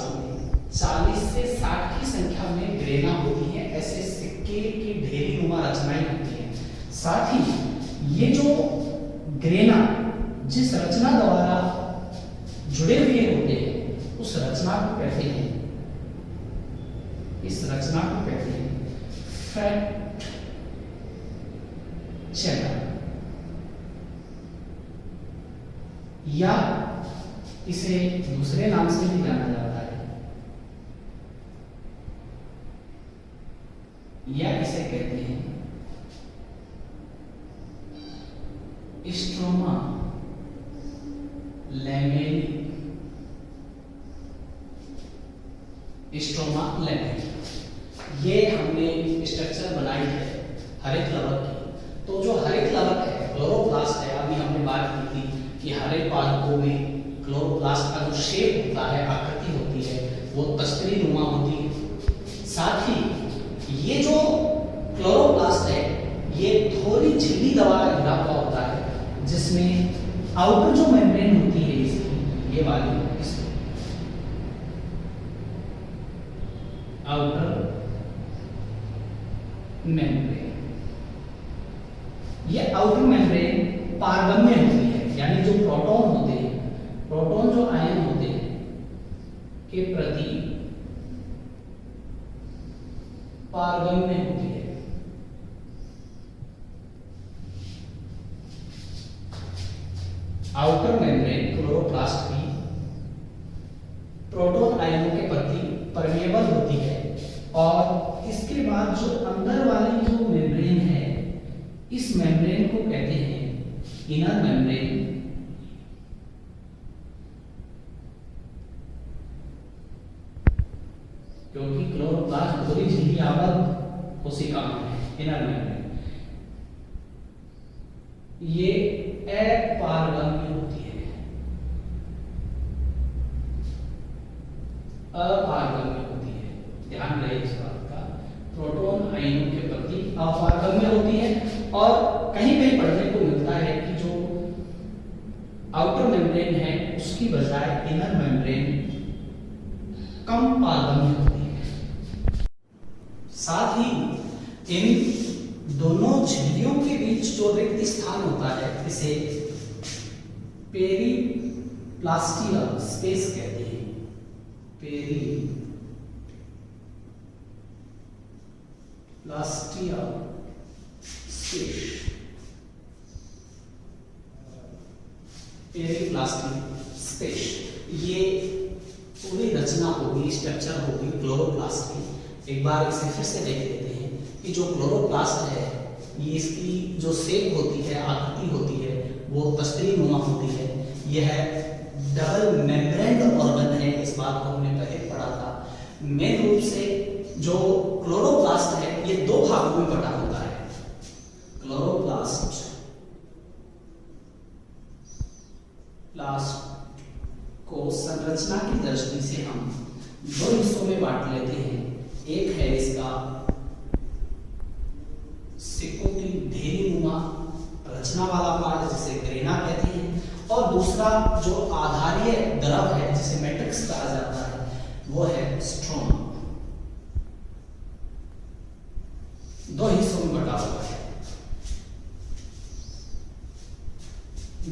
Speaker 1: में 40 से 60 की संख्या में ग्रेना होती है, ऐसे सिक्के की ढेरी नुमा रचनाएं होती हैं। साथ ही ये जो ग्रेना जिस रचना द्वारा जुड़े हुए होते हैं उस रचना को कहते हैं, इस रचना को कहते हैं फैट चैनल, या इसे दूसरे नाम से भी जाना जाता है, या इसे कहते हैं स्ट्रोमा लैमेली, स्ट्रोमा लैमेली। ये हमने स्ट्रक्चर बनाई है हरित लवक की। तो जो हरित लवक है, क्लोरोप्लास्ट है, अभी हमने बात की थी कि हरे पादपों में क्लोरोप्लास्ट का जो शेप होता है, आकृति होती है, वो तस्तरी नुमा होती है। साथ ही ये जो क्लोरोप्लास्ट है ये थोड़ी झिल्ली द्वारा घिरा हुआ होता है, जिसमें आउटर जो मेम्ब्रेन होती है इसकी, ये वाली आउटर मेम्ब्रेन, ये आउटर मेम्ब्रेन पारगम्य होती है, यानी जो प्रोटॉन होते हैं, प्रोटॉन जो आयन होते हैं के प्रति पारगम्य होती है। आउटर मेम्ब्रेन क्लोरोप्लास्ट की प्रोटॉन आयनों के प्रति परमेबल होती है, और इसके बाद जो अंदर वाली जो मेम्ब्रेन है, इस मेम्ब्रेन को कहते हैं इनर मेम्ब्रेन, क्योंकि क्लोरोप्लास्ट पूरी झिल्ली आवृत कोशिका है, इनर मेम्ब्रेन। ये अपारगम्य होती है, अपारगम्य होती है, ध्यान रहे इस बात का, प्रोटॉन आयनों के प्रति अपारगम्य होती है। और कहीं कहीं पढ़ने को मिलता है कि जो आउटर मेम्ब्रेन है उसकी बजाय इनर मेम्ब्रेन कम पारगम्य होती है। साथ ही इन दोनों झिल्लियों के बीच जो रिक्त स्थान होता है इसे पेरीप्लास्टिया स्पेस कहते हैं, पेरीप्लास्टिया स्पेस, पेरीप्लास्टिक स्पेस। ये पूरी रचना होगी, स्ट्रक्चर होगी क्लोरोप्लास्ट की। एक बार इसे फिर से देख लेते हैं कि जो क्लोरोप्लास्ट है ये इसकी जो शेप होती है, आकृति होती है, वो तस्तरी नुमा होती है। यह डबल मेम्ब्रेन ऑर्गन है, इस बात को हमने पहले पढ़ा था। मेन रूप से जो क्लोरोप्लास्ट है ये दो भागों में बटा होता है। क्लोरोप्लास्ट को संरचना की दृष्टि से हम दो हिस्सों में बांट लेते हैं। एक है इसका सिक्कों की ढेरी नुमा रचना वाला पार्ट जिसे ग्रेना कहते हैं, और दूसरा जो आधारीय द्रव है जिसे मैट्रिक्स कहा जाता है वो है स्ट्रोमा। दो हिस्सों में बटा हुआ है।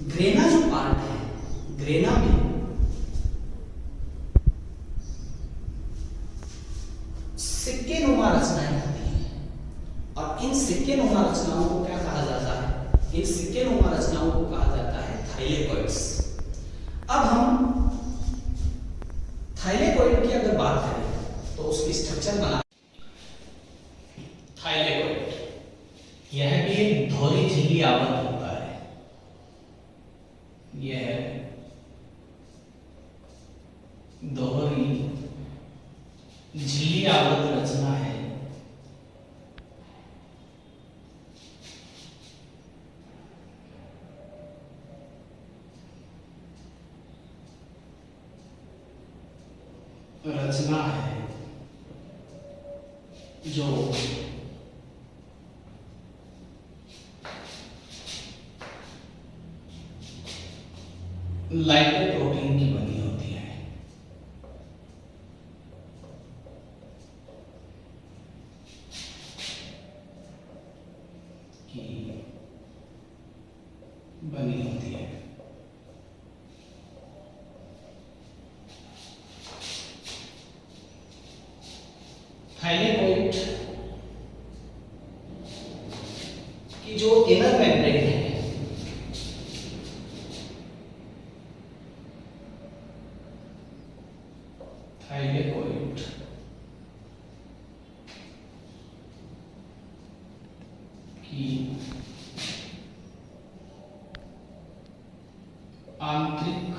Speaker 1: ग्रेना जो पार्ट है, ग्रेना में सिक्के नुमा रचनाएं होती हैं, और इन सिक्के नुमा रचनाओं को क्या कहा जाता है? इन सिक्के नुमा रचनाओं को कहा जाता है थाइलेकोइड्स। अब हम थाइलेकोइड की अगर बात करें तो उसकी स्ट्रक्चर बना थाइलेकोइड, यह भी एक धौरी झिल्ली आवृत होता है। यह दोहरी झिल्ली आवृत रचना है। रचना है जो लाइपोप्रोटीन की बनी होती है। बनी होती है। थाइलेकोइड की जो इनर मेम्ब्रेन है, थाइलेकोइड की आंतरिक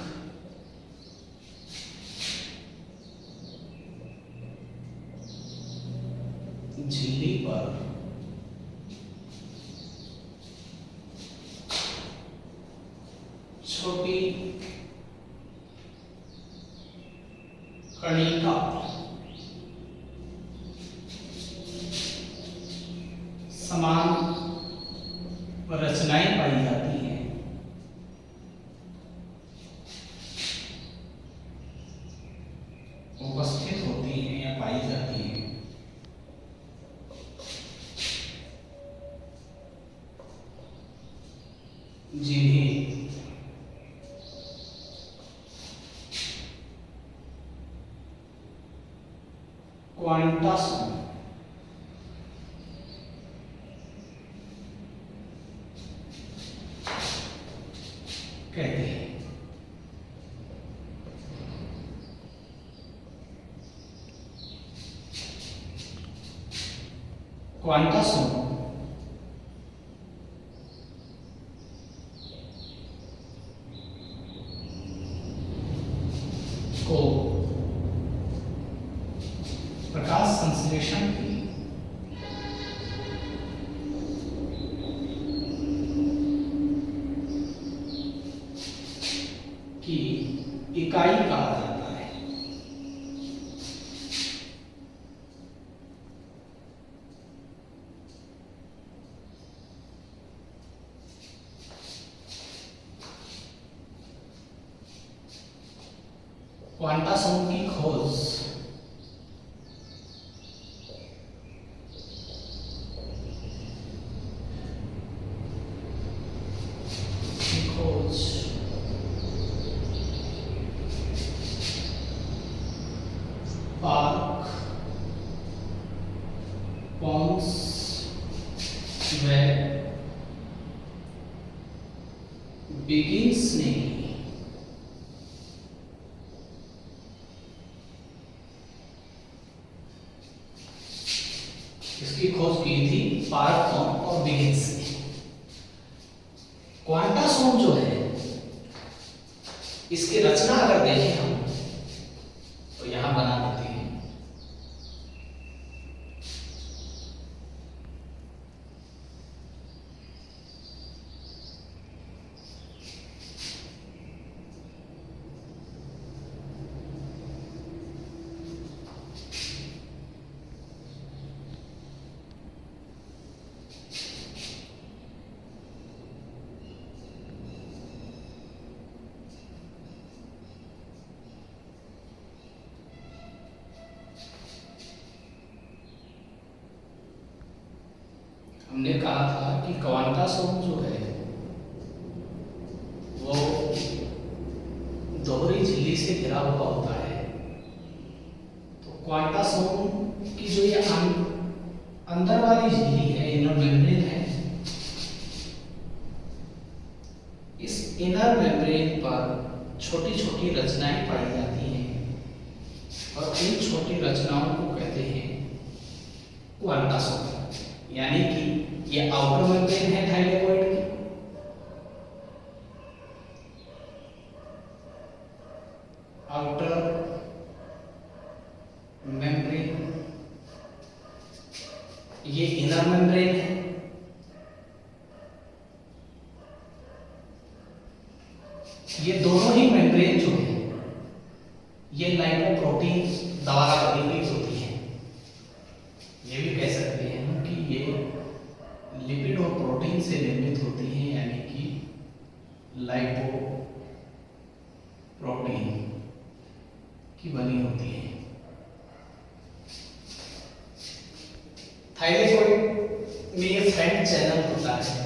Speaker 1: झिल्ली पर छोटी कणिका समान रचनाएं पाई जाती हैं। उपस्थित होती हैं या पाई जाती हैं। जिन्हें क्वांटासोम कहते हैं। क्वांटासोम को प्रकाश संश्लेषण की इकाई कहा जाता है। क्वांटासोम की खोज पार्क पॉन्स व बिगिंस ने इसकी खोज की थी। पार्क पॉन्स और बिगिंस ने। क्वांटासोम जो है, इसकी रचना अगर देखें हम तो यहां बना देते हैं। हमने कहा था कि क्वांटासोम जो है वो दोहरी झिल्ली से घिरा हुआ होता है। तो क्वांटासोम की जो ये अंदर वाली झिल्ली है, इनर मेम्ब्रेन है, इस इनर मेम्ब्रेन पर छोटी छोटी रचनाएं पाई जाती हैं और इन छोटी रचनाओं को कहते हैं क्वांटासोम। यानी कि ये आउटर मेम्ब्रेन है थाइलेकोइड की, आउटर मेम्ब्रेन, ये इनर मेम्ब्रेन है। ये दोनों ही मेम्ब्रेन जो है ये लाइपोप्रोटीन द्वारा बनी होती है। ये भी कह सकते हैं हम कि ये लिपिड और प्रोटीन से निर्मित होती हैं, यानी कि लाइपोप्रोटीन। की बनी होती है। थाइलेकोइड में ये फैट चैनल होता है।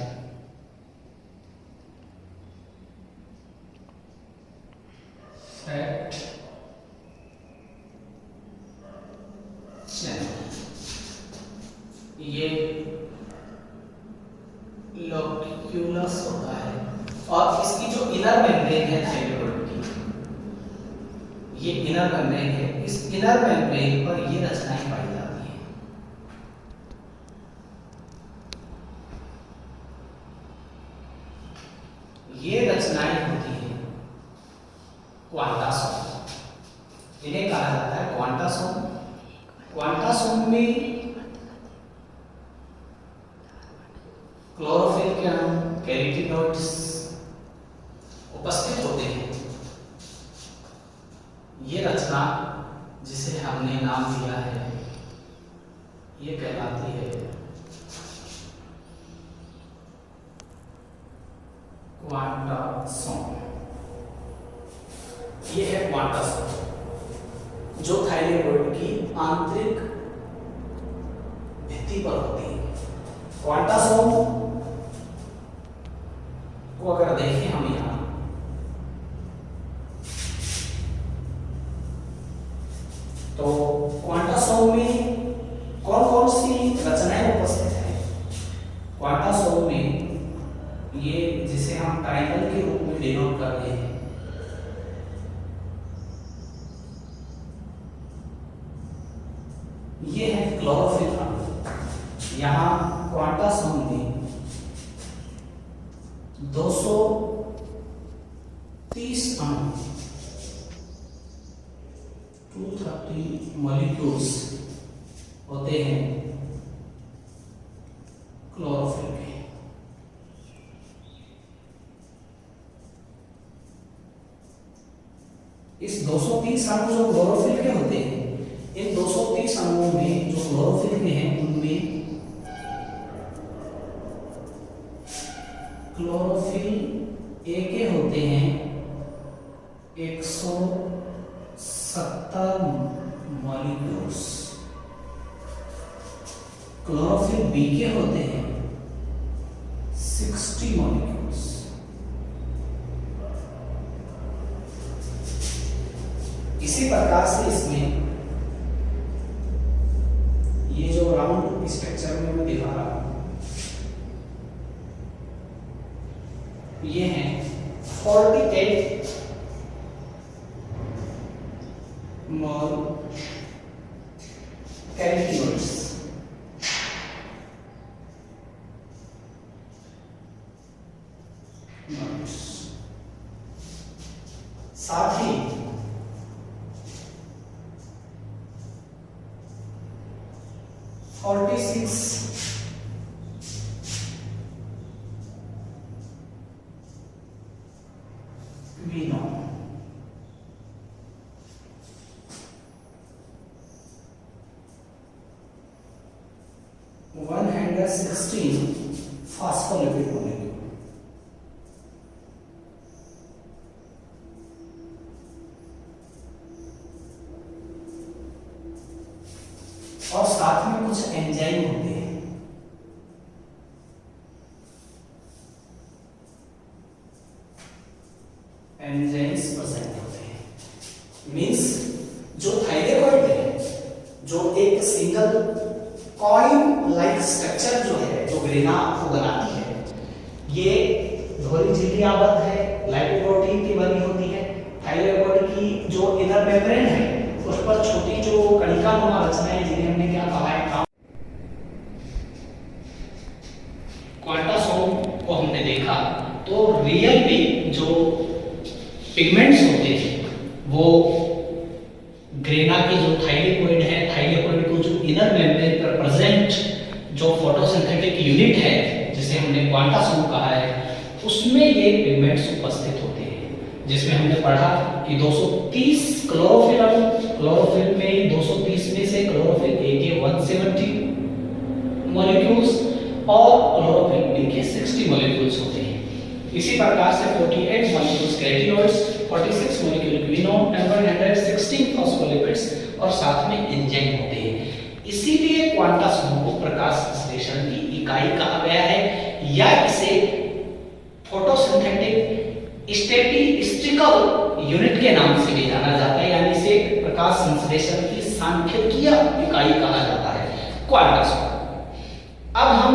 Speaker 1: फैट चैनल ये लोक्यूलस होता है और इसकी जो इनर मेम्ब्रेन है थाइलेकोइड की, ये इनर मेम्ब्रेन है। इस इनर मेम्ब्रेन पर ये रचनाएं पाई जाती हैं। ये रचनाएं होती है क्वांटासोम। इन्हें कहा जाता है क्वांटासोम। क्वांटासोम में क्लोरोफिल के अणु, कैरोटीनॉइड्स उपस्थित होते हैं। ये रचना जिसे हमने नाम दिया है, ये कहलाती है क्वांटासोम। ये है क्वांटासोम जो थाइलेकोइड की आंतरिक भित्ति पर होती है। क्वांटासोम को अगर देखें हम यहां, तो क्वांटासोम में कौन कौन सी रचनाएं उपस्थित है? क्वांटासोम में ये जिसे हम ट्राइंगल के रूप में डिनोट करते हैं, ये है क्लोरोफिल अणु। यहां क्वांटासोम में 230 अणु, 230 मॉलिक्यूल्स होते हैं क्लोरोफिल के। इस 230 अणु जो क्लोरोफिल के होते हैं, इन 230 अणुओं में जो क्लोरोफिल के हैं उनमें क्लोरोफिल ए के होते हैं 170 मॉलिक्यूल्स, क्लोरोफिल बी के होते हैं 60 मॉलिक्यूल्स। इसी प्रकार से इसमें ये जो राउंड स्ट्रक्चर में मैं दिखा रहा हूं, ये हैं 48 मोल कैरोटीनॉइड्स। साथ ही 46 क्विनोन। 116 phospholipid molecule. और साथ में कुछ एंजाइम होते हैं। एंजाइम्स प्रेजेंट होते हैं। मींस जो थाइलेकोइड है, जो एक सिंगल कॉइन लाइक स्ट्रक्चर जो है, जो ग्रेना को बनाती है, ये धोरी झिल्ली आबद्ध है, लाइपोप्रोटीन की बनी होती है। थाइलेकोइड की जो इनर मेम्ब्रेन है, उस पर छोटी जो कणिका नुमा रचनाएं, जिन्हें हमने क्या कहा है, क्वांटासोम को हमने देखा। तो रियल में जो पिगमेंट्स होते हैं वो ग्रेना के जो थाइलेकोइड है, थाइलेकोइड को जो इनर मेम्ब्रेन पर प्रेजेंट जो फोटोसिंथेटिक यूनिट है, जिसे हमने क्वांटासोम कहा है, उसमें ये पिगमेंट्स उपस्थित होते हैं। जिसमें हमने पढ़ा कि 230 क्लोरोफिल अणु, क्लोरोफिल में 230 में से क्लोरोफिल ए के 170 मॉलिक्यूल्स और क्लोरोफिल बी के 60 मॉलिक्यूल्स होते हैं। इसी प्रकार से 48 molecules carotenoids, 46 molecule quinone and 160 interesting phospholipids और साथ में एंजाइम होते हैं। इसीलिए क्वांटा समूह को प्रकाश संश्लेषण की इकाई कहा गया है, या इसे फोटोसिंथेटिक स्टैटिस्टिकल यूनिट के नाम से भी जाना जाता है, यानी इसे प्रकाश संश्लेषण की सांख्यिकीय इकाई कहा जाता है, क्वांटा समूह। अब हम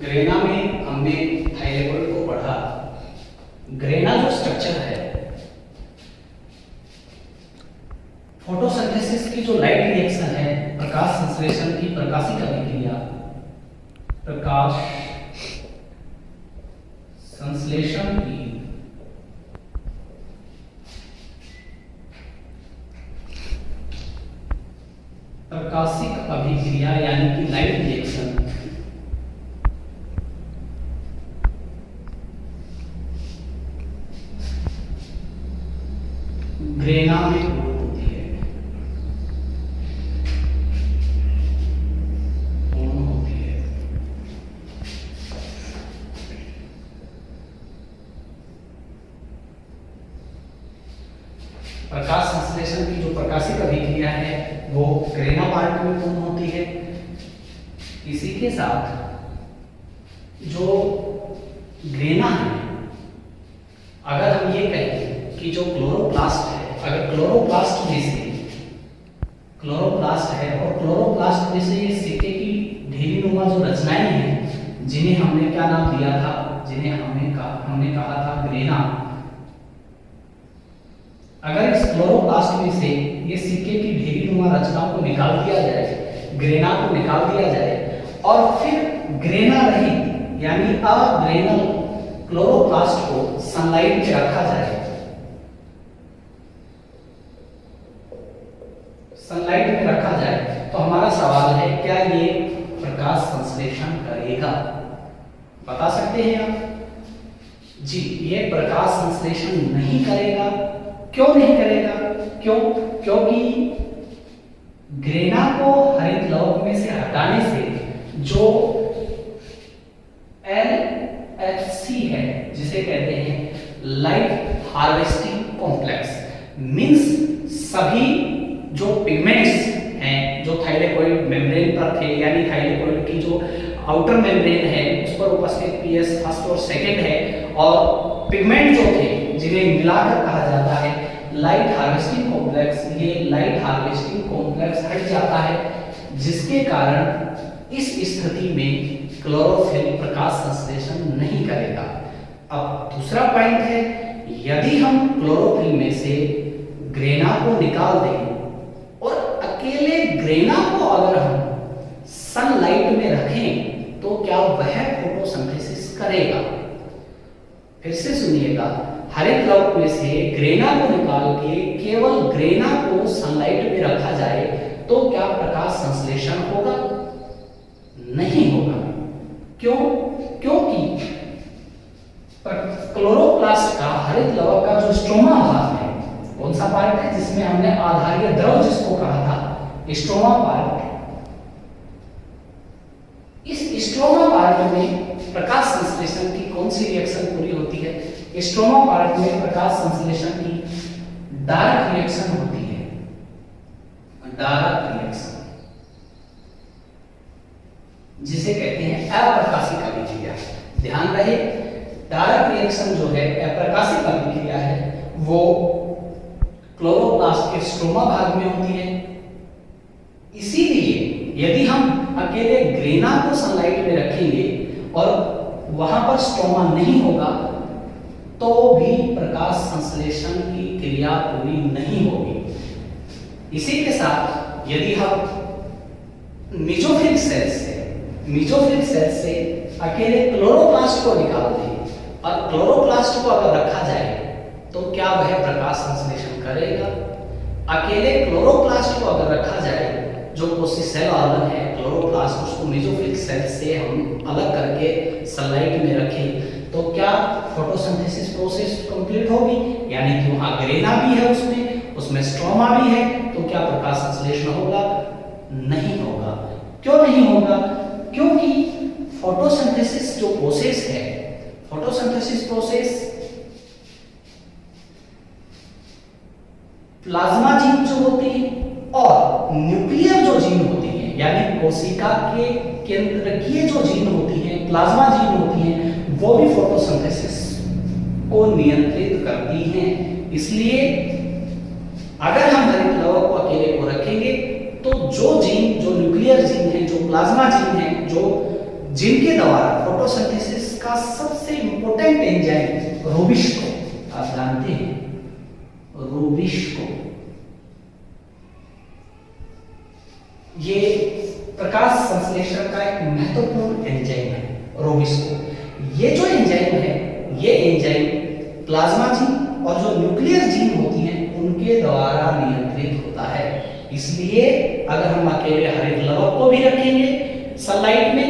Speaker 1: ग्रेना में हमने थायलेकोइड को पढ़ा। ग्रेना जो स्ट्रक्चर है, फोटोसिंथेसिस की जो लाइट रिएक्शन है, प्रकाश संश्लेषण की प्रकाशिक अभिक्रिया, प्रकाश संश्लेषण की प्रकाशिक अभिक्रिया यानी कि लाइट रिएक्शन ग्रेना में होती है, होती है। प्रकाश संश्लेषण की जो प्रकाशिक अभिक्रिया है वो ग्रेना पार्ट में पूर्ण होती है। इसी के साथ जो ग्रेना है, अगर हम ये कहें कि जो क्लोरोप्लास्ट है, अगर क्लोरोप्लास्ट में से क्लोरोप्लास्ट है और क्लोरोप्लास्ट में से ये सिक्के की ढीलीनुमा जो रचनाएं हैं, जिन्हें हमने क्या नाम दिया था, जिन्हें हमने कहा था ग्रेना। अगर इस क्लोरोप्लास्ट में से ये सिक्के की ढीलीनुमा रचनाओं को निकाल दिया जाए, ग्रेना को निकाल दिया जाए और फिर ग्रेना रहित यानी अग्रेनल क्लोरोप्लास्ट को सनलाइट में रखा जाए, सनलाइट में रखा जाए, तो हमारा सवाल है क्या ये प्रकाश संश्लेषण करेगा? बता सकते हैं आप? जी, ये प्रकाश संश्लेषण नहीं करेगा। क्यों नहीं करेगा? क्योंकि ग्रेना को हरित लवक में से हटाने से जो LHC है, जिसे कहते हैं लाइट हार्वेस्टिंग कॉम्प्लेक्स, मींस सभी जो पिगमेंट्स हैं जो थाइलेकोइड मेम्ब्रेन पर थे, यानी थाइलेकोइड की जो आउटर मेम्ब्रेन है उस पर उपस्थित पीएस फर्स्ट और सेकंड है, और पिगमेंट जो थे जिन्हें मिलाकर कहा जाता है लाइट हार्वेस्टिंग कॉम्प्लेक्स, ये लाइट हार्वेस्टिंग कॉम्प्लेक्स हट जाता है, जिसके कारण इस स्थिति में क्लोरोफिल प्रकाश संश्लेषण नहीं करेगा। अब दूसरा पॉइंट है, यदि हम क्लोरोफिल में से ग्रेना को निकाल दें और अकेले ग्रेना को अगर हम सनलाइट में रखें तो क्या वह फोटोसिंथेसिस करेगा? फिर से सुनिएगा, हरित लवक में से ग्रेना को निकाल के केवल ग्रेना को सनलाइट में रखा जाए तो क्या प्रकाश संश्लेषण होगा? नहीं होगा। क्यों? क्योंकि क्लोरोप्लास्ट का, हरित लवक का जो स्ट्रोमा भाग है, कौन सा पार्ट है जिसमें हमने आधारीय द्रव जिसको कहा था स्ट्रोमा पार्ट, इस स्ट्रोमा पार्ट में प्रकाश संश्लेषण की कौन सी रिएक्शन पूरी होती है? स्ट्रोमा पार्ट में प्रकाश संश्लेषण की डार्क रिएक्शन होती है, डार्क रिएक्शन, जिसे कहते हैं अप्रकाशिक अभिक्रिया। ध्यान रहे, डार्क रिएक्शन जो है अप्रकाशिक अभिक्रिया है, वो क्लोरोप्लास्ट के स्ट्रोमा भाग में होती है। इसीलिए यदि हम अकेले ग्रेना को सनलाइट में रखेंगे और वहां पर स्ट्रोमा नहीं होगा तो भी प्रकाश संश्लेषण की क्रिया पूरी नहीं होगी। इसी के साथ यदि हम मेसोफिल सेल से अकेले क्लोरोप्लास्ट को निकाल दें और क्लोरोप्लास्ट को अगर रखा जाए तो क्या वह प्रकाश संश्लेषण करेगा? अकेले क्लोरोप्लास्ट को अगर रखा जाए, जो कोशिका सेल ऑर्गन है क्लोरोप्लास्ट, उसको मेसोफिल सेल से हम अलग करके सनलाइट में रखें तो क्या फोटोसिंथेसिस प्रोसेस कंप्लीट होगी? यानी कि वहां ग्रेना भी है, उसमें स्ट्रोमा भी है, तो क्या प्रकाश संश्लेषण होगा? नहीं होगा। क्यों नहीं होगा? क्योंकि फोटोसिंथेसिस जो प्रोसेस है, फोटोसिंथेसिस प्रोसेस प्लाज्मा जीन जो होती है और न्यूक्लियर जो जीन होती है, यानी कोशिका के केंद्रकीय जो जीन होती है, प्लाज्मा जीन होती है, वो भी फोटोसिंथेसिस को नियंत्रित करती हैं। इसलिए अगर हम हरित लवक को अकेले को रखेंगे तो जो जीन, जो न्यूक्लियर जीन है, जो प्लाज्मा जीन है, जो जिनके द्वारा फोटोसिंथेसिस का सबसे इंपॉर्टेंट एंजाइम रूबिस्को, आप जानते हैं रूबिस्को, ये प्रकाश संश्लेषण का एक महत्वपूर्ण एंजाइम है रूबिस्को। ये जो एंजाइम है, ये एंजाइम प्लाज्मा जीन और जो न्यूक्लियर जीन होती हैं उनके द्वारा नियंत्रित होता है। इसलिए अगर हम अकेले हरित लवक को भी रखेंगे सनलाइट में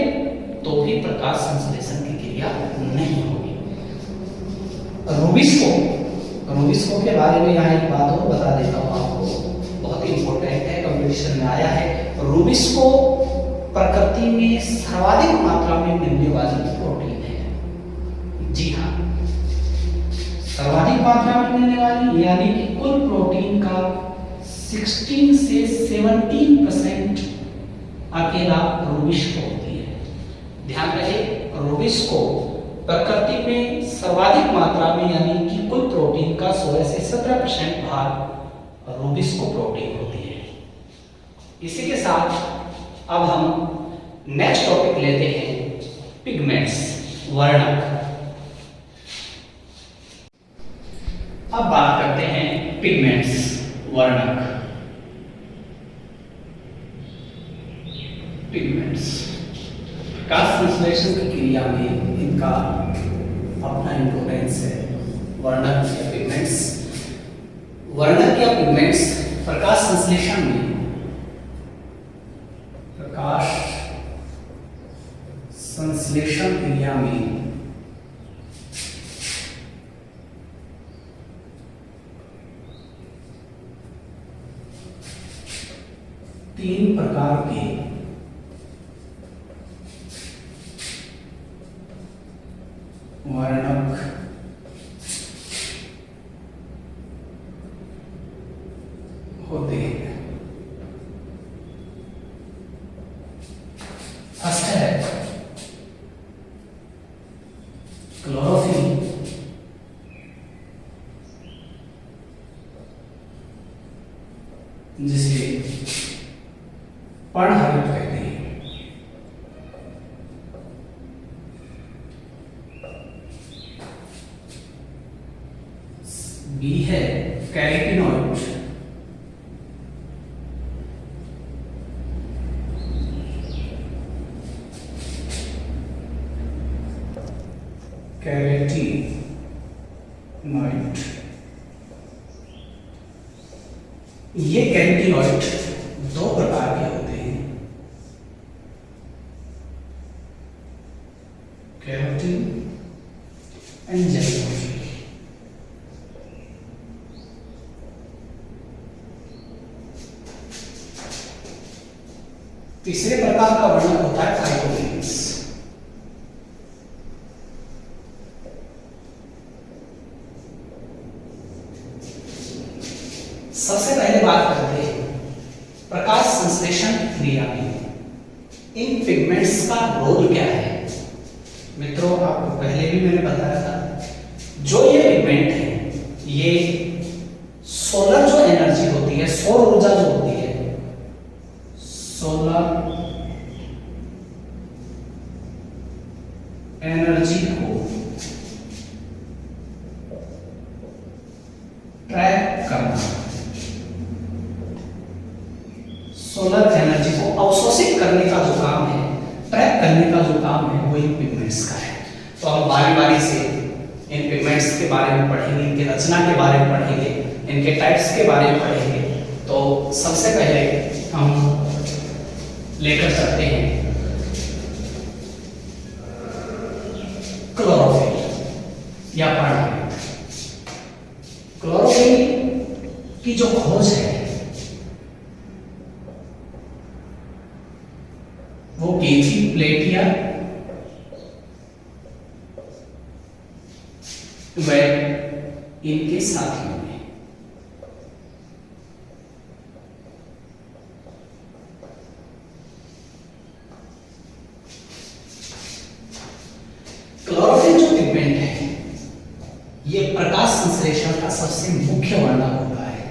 Speaker 1: तो भी प्रकाश संश्लेषण की क्रिया नहीं होगी। रूबिस्को के बारे में यहाँ एक बात और बता देता हूँ आपको, बहुत ही इंपॉर्टेंट है, कंपटीशन में आया है। रूबिस्को प्रकृति में सर्वाधिक मात्रा में मिलने वाली प्रोटीन है। जी हाँ, सर्वाधिक मात्रा में मिलने वाली, यानी कि कुल प्रोटीन का 16 से 17% अकेला रूबिस्को होती है। ध्यान रहे, रूबिस्को प्रकृति में सर्वाधिक मात्रा में, यानी कि कुल प्रोटीन का 16 से 17% भाग रूबिस्को प्रोटीन होती है। इसी के साथ अब हम नेक्स्ट टॉपिक लेते हैं पिगमेंट्स, वर्णक। अब बात करते हैं पिगमेंट्स, वर्णक। पिगमेंट्स प्रकाश संश्लेषण की क्रिया में इनका अपना इंपॉर्टेंस है। वर्णक या पिगमेंट्स, वर्णक या पिगमेंट्स प्रकाश संश्लेषण में, प्रकाश संश्लेषण क्रिया में तीन प्रकार के वर्णक होते हैं। फर्स्ट है क्लोरोफिल, जिसे पर्णहरित कहते हैं। बी है कैरोटीनॉइड, कैरोटीनॉइड, ये कैरोटीनॉइड दो प्रकार के होते हैं, कैरोटीन एंड जेलिनोफिल। तीसरे प्रकार का वर्णक होता है फाइटोकिन्स। सबसे पहले बात करते हैं प्रकाश संश्लेषण क्रिया में इन पिगमेंट्स का रोल क्या है। मित्रों, आपको पहले भी मैंने बताया था, जो ये पिगमेंट है, ये सोलर जो एनर्जी होती है, सौर ऊर्जा जो होती है, सोलर एनर्जी को ट्रैक करना, सोलर एनर्जी को अवशोषित करने का जो काम है, ट्रैक करने का जो काम है, वो इन पिगमेंट्स का है। तो हम बारी बारी से इन पिगमेंट्स के बारे में पढ़ेंगे, इनकी रचना के बारे में पढ़ेंगे, इनके टाइप्स के बारे में पढ़ेंगे। तो सबसे पहले हम लेकर चलते हैं क्लोरोफिल या पर्णहरित। क्लोरोफिल की जो खोज है वो केथी प्लेटिया व इनके साथियों ने
Speaker 2: प्रकाश संश्लेषण का सबसे मुख्य वर्णक होता है,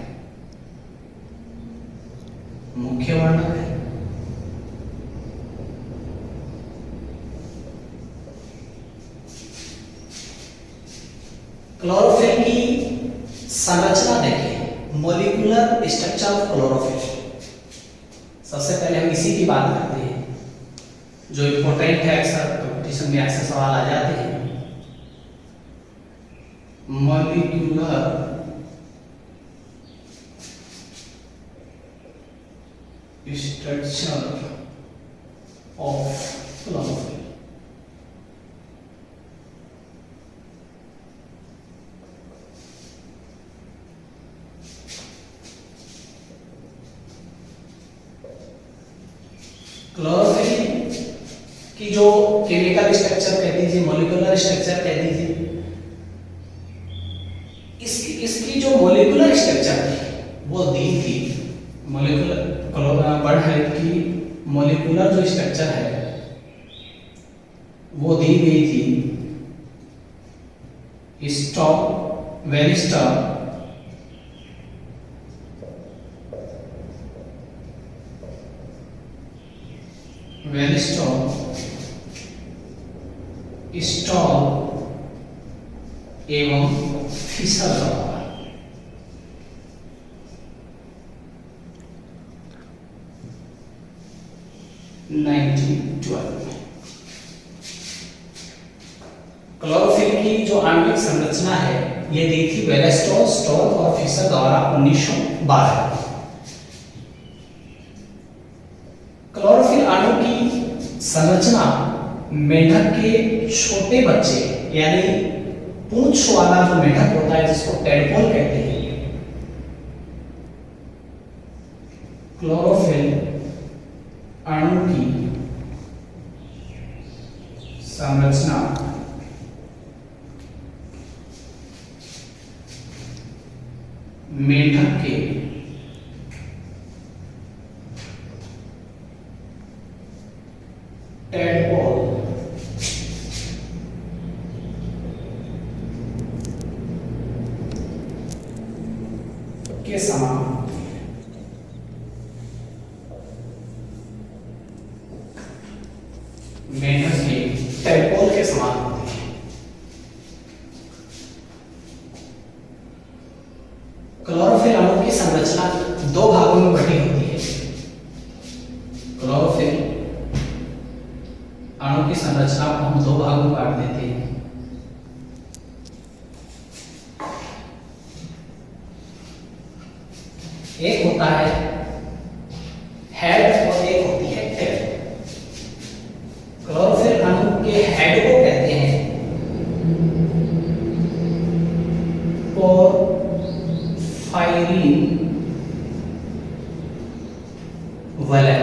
Speaker 2: मुख्य वर्णक है। क्लोरोफिल की संरचना देखिए, मॉलिक्यूलर स्ट्रक्चर ऑफ क्लोरोफिल। सबसे पहले हम इसी की बात करते हैं जो इंपॉर्टेंट है, अक्सर कंपटीशन में अक्सर सवाल आ जाते हैं। Molecular structure of chlorophyll. Chlorophyll की जो केमिकल स्ट्रक्चर कह दीजिए, मॉलिक्यूलर स्ट्रक्चर कह दीजिए, इसकी जो मॉलिक्यूलर स्ट्रक्चर थी वो दी थी, मॉलिक्यूलर वर्ल्ड हेल्थ की मॉलिक्यूलर जो स्ट्रक्चर है वो दी गई थी वेरिस्टॉक स्टॉल एवं फिशर द्वारा। क्लोरोफिल की जो आणविक संरचना है ये दी थी वेलेस्टो, स्टॉल और फिशर द्वारा 1912। क्लोरोफिल अणु की संरचना मेंढक के छोटे बच्चे यानी पूंछ वाला जो मेंढक होता है जिसको टेडपोल कहते हैं, क्लोरोफिल अणु की संरचना मेंढक के टेडपोल के समान मेंढक के टेडपोल के समान होती है। क्लोरोफिल अणु की संरचना दो भागों में बटी होती है। क्लोरोफिल अणु की संरचना को हम दो भागों में बांट देते हैं। एक होता है हेड और एक होती है टेल। क्लोरोफिल अणु के हेड को कहते हैं पोरफायरिन वलय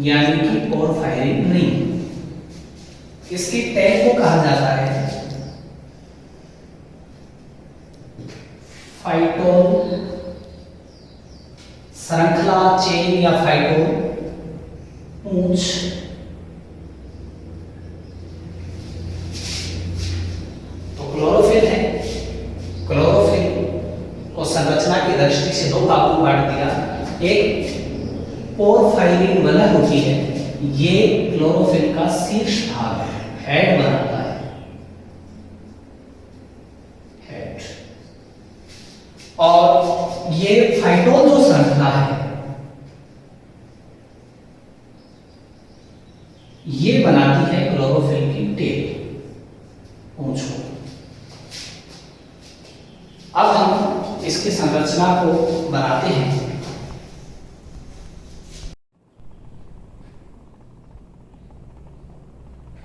Speaker 2: यानी कि पोरफायरिन रिंग। इसकी टेल को कहा जाता है फाइटोन श्रृंखला, चेन या फाइटोन पूंछ। तो क्लोरोफिल है, क्लोरोफिल को संरचना की दृष्टि से दो भागों में बांट दिया। एक पोरफायरिन वलय होती है, ये क्लोरोफिल का शीर्ष भाग है, हेड बनाता है, हेड। और ये फाइटोन जो श्रृंखला है ये बनाती है क्लोरोफिल की टेल, पूंछ को। अब हम इसकी संरचना को बनाते हैं।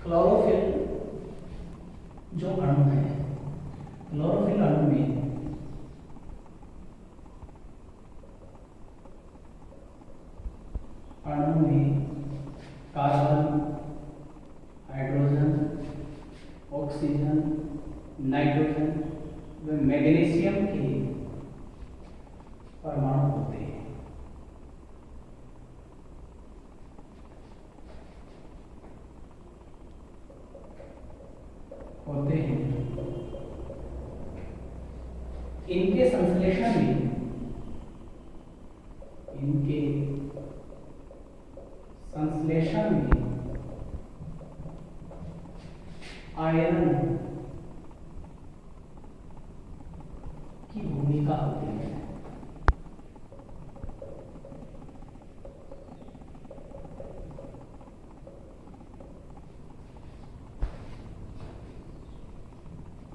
Speaker 2: क्लोरोफिल जो अणु है, क्लोरोफिल अणु में कार्बन, हाइड्रोजन, ऑक्सीजन, नाइट्रोजन व मैग्नीशियम के परमाणु होते हैं। इनके संश्लेषण में आयरन की भूमिका होती है।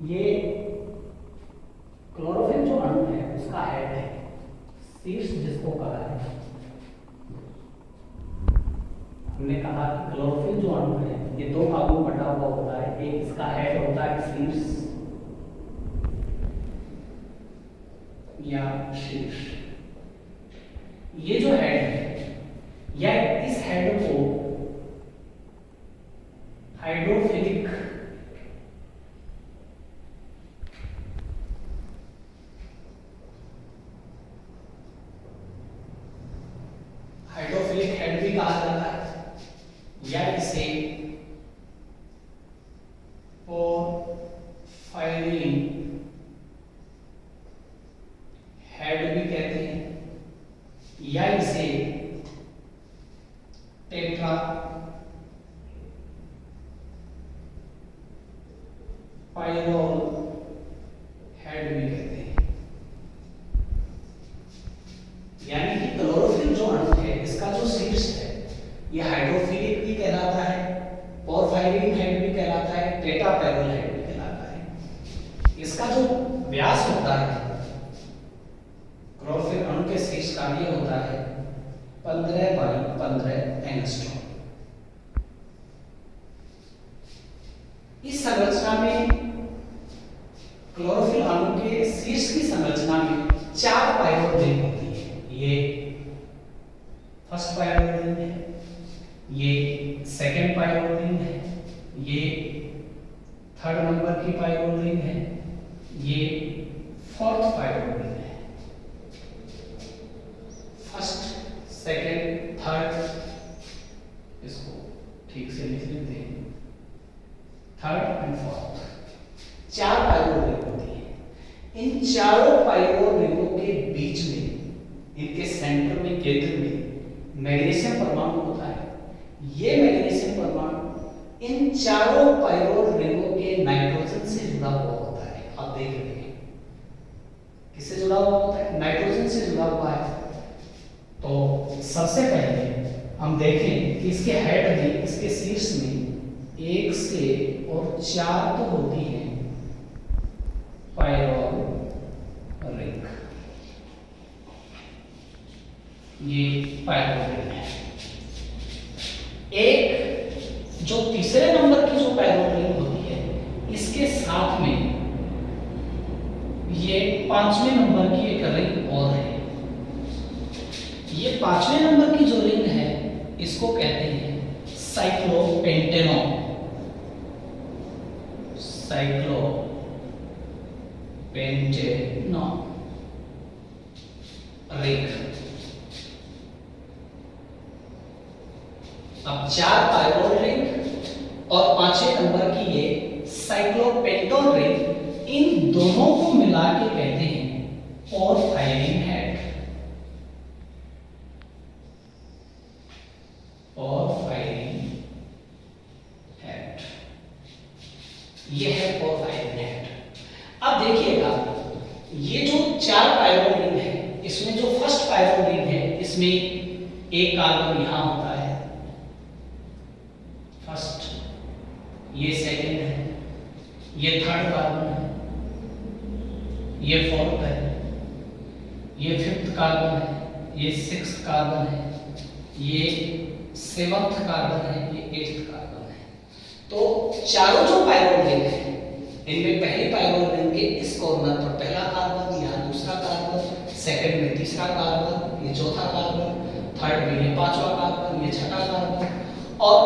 Speaker 2: ये क्लोरोफिल जो अणु है उसका हेड है, शीर्ष जिसको कहा है। हमने कहा कि क्लोरोफिल जो अणु है ये दो भागों में बटा हुआ होता है, एक इसका हेड होता है शीर्ष या शीर्ष। ये जो हेड है या इस हेड को हाइड्रोफिलिक हेड भी कहा जाता है या इसे पोरफायरिन हेड भी कहते हैं या इसे टेट्रा पायरोल हेड भी कहते हैं। यानी कि क्लोरोफिल जो अणु है इसका जो शीर्ष है ये हाइड्रोफिलिक भी कहलाता है, पोरफायरिन हेड भी कहलाता है, टेट्रापैरोल हेड भी कहलाता है। इसका जो व्यास होता है क्लोरोफिल अणु के शीर्ष का ये होता है 15 बाई 15 एंगस्ट्रॉम। इस संरचना में क्लोरोफिल अणु के शीर्ष की संरचना में 4 पायरोल रिंग होती है। ये फर्स्ट पायरोल रिंग है, ये सेकंड पायरोल रिंग है, ये थर्ड नंबर की पायरोल रिंग है, ये फोर्थ पायरोल रिंग है। फर्स्ट, सेकंड, थर्ड, इसको ठीक से लिख लेते हैं, third and fourth, 4 pyrrole ring होती है। इन चारों पायरोल रिंगों के बीच में, इनके सेंटर में, केंद्र में मैग्नीशियम परमाणु होता है। ये मैग्नीशियम परमाणु इन चारों पायरोल रिंगों के नाइट्रोजन से जुड़ा हुआ होता है। आप देख रहे हैं किससे जुड़ा हुआ होता है? नाइट्रोजन से जुड़ा हुआ है। तो सबसे पहले हम देखें कि इसके हेड में, इसके शीर्ष में 1 से और 4 तो होती है पायरोल रिंग। ये पायरोल रिंग है। एक जो तीसरे नंबर की जो पायरोल रिंग होती है इसके साथ में ये 5वें नंबर की एक रिंग और है। ये 5वें नंबर की जो रिंग है इसको कहते हैं साइक्लोपेंटेनॉन। Cyclopentanone ring. अब 4 पायरोल रिंग और 5वें नंबर की ये साइक्लोपेंटोन रिंग, इन दोनों को मिला के कहते हैं पोरफायरिन हेड। पोरफायरिन हेड, ये है पोरफायरिन हेड। अब देखिएगा ये जो 4 पायरोल रिंग है इसमें जो फर्स्ट पायरोल रिंग है इसमें एक कार्बन यहां होता है, फर्स्ट, ये सेकंड है, ये थर्ड कार्बन है, ये फोर्थ है, ये फिफ्थ कार्बन है, ये सिक्स्थ कार्बन है, ये सेवंथ कार्बन है, ये एट्थ कार्बन है। तो चारों जो पायरोल रिंग है इनमें पहली पायरोल रिंग के इस कॉर्नर पर पहला कार्बन, यहाँ दूसरा कार्बन, सेकंड में तीसरा कार्बन, ये चौथा कार्बन, थर्ड में ये 5वां कार्बन, ये छठा कार्बन, और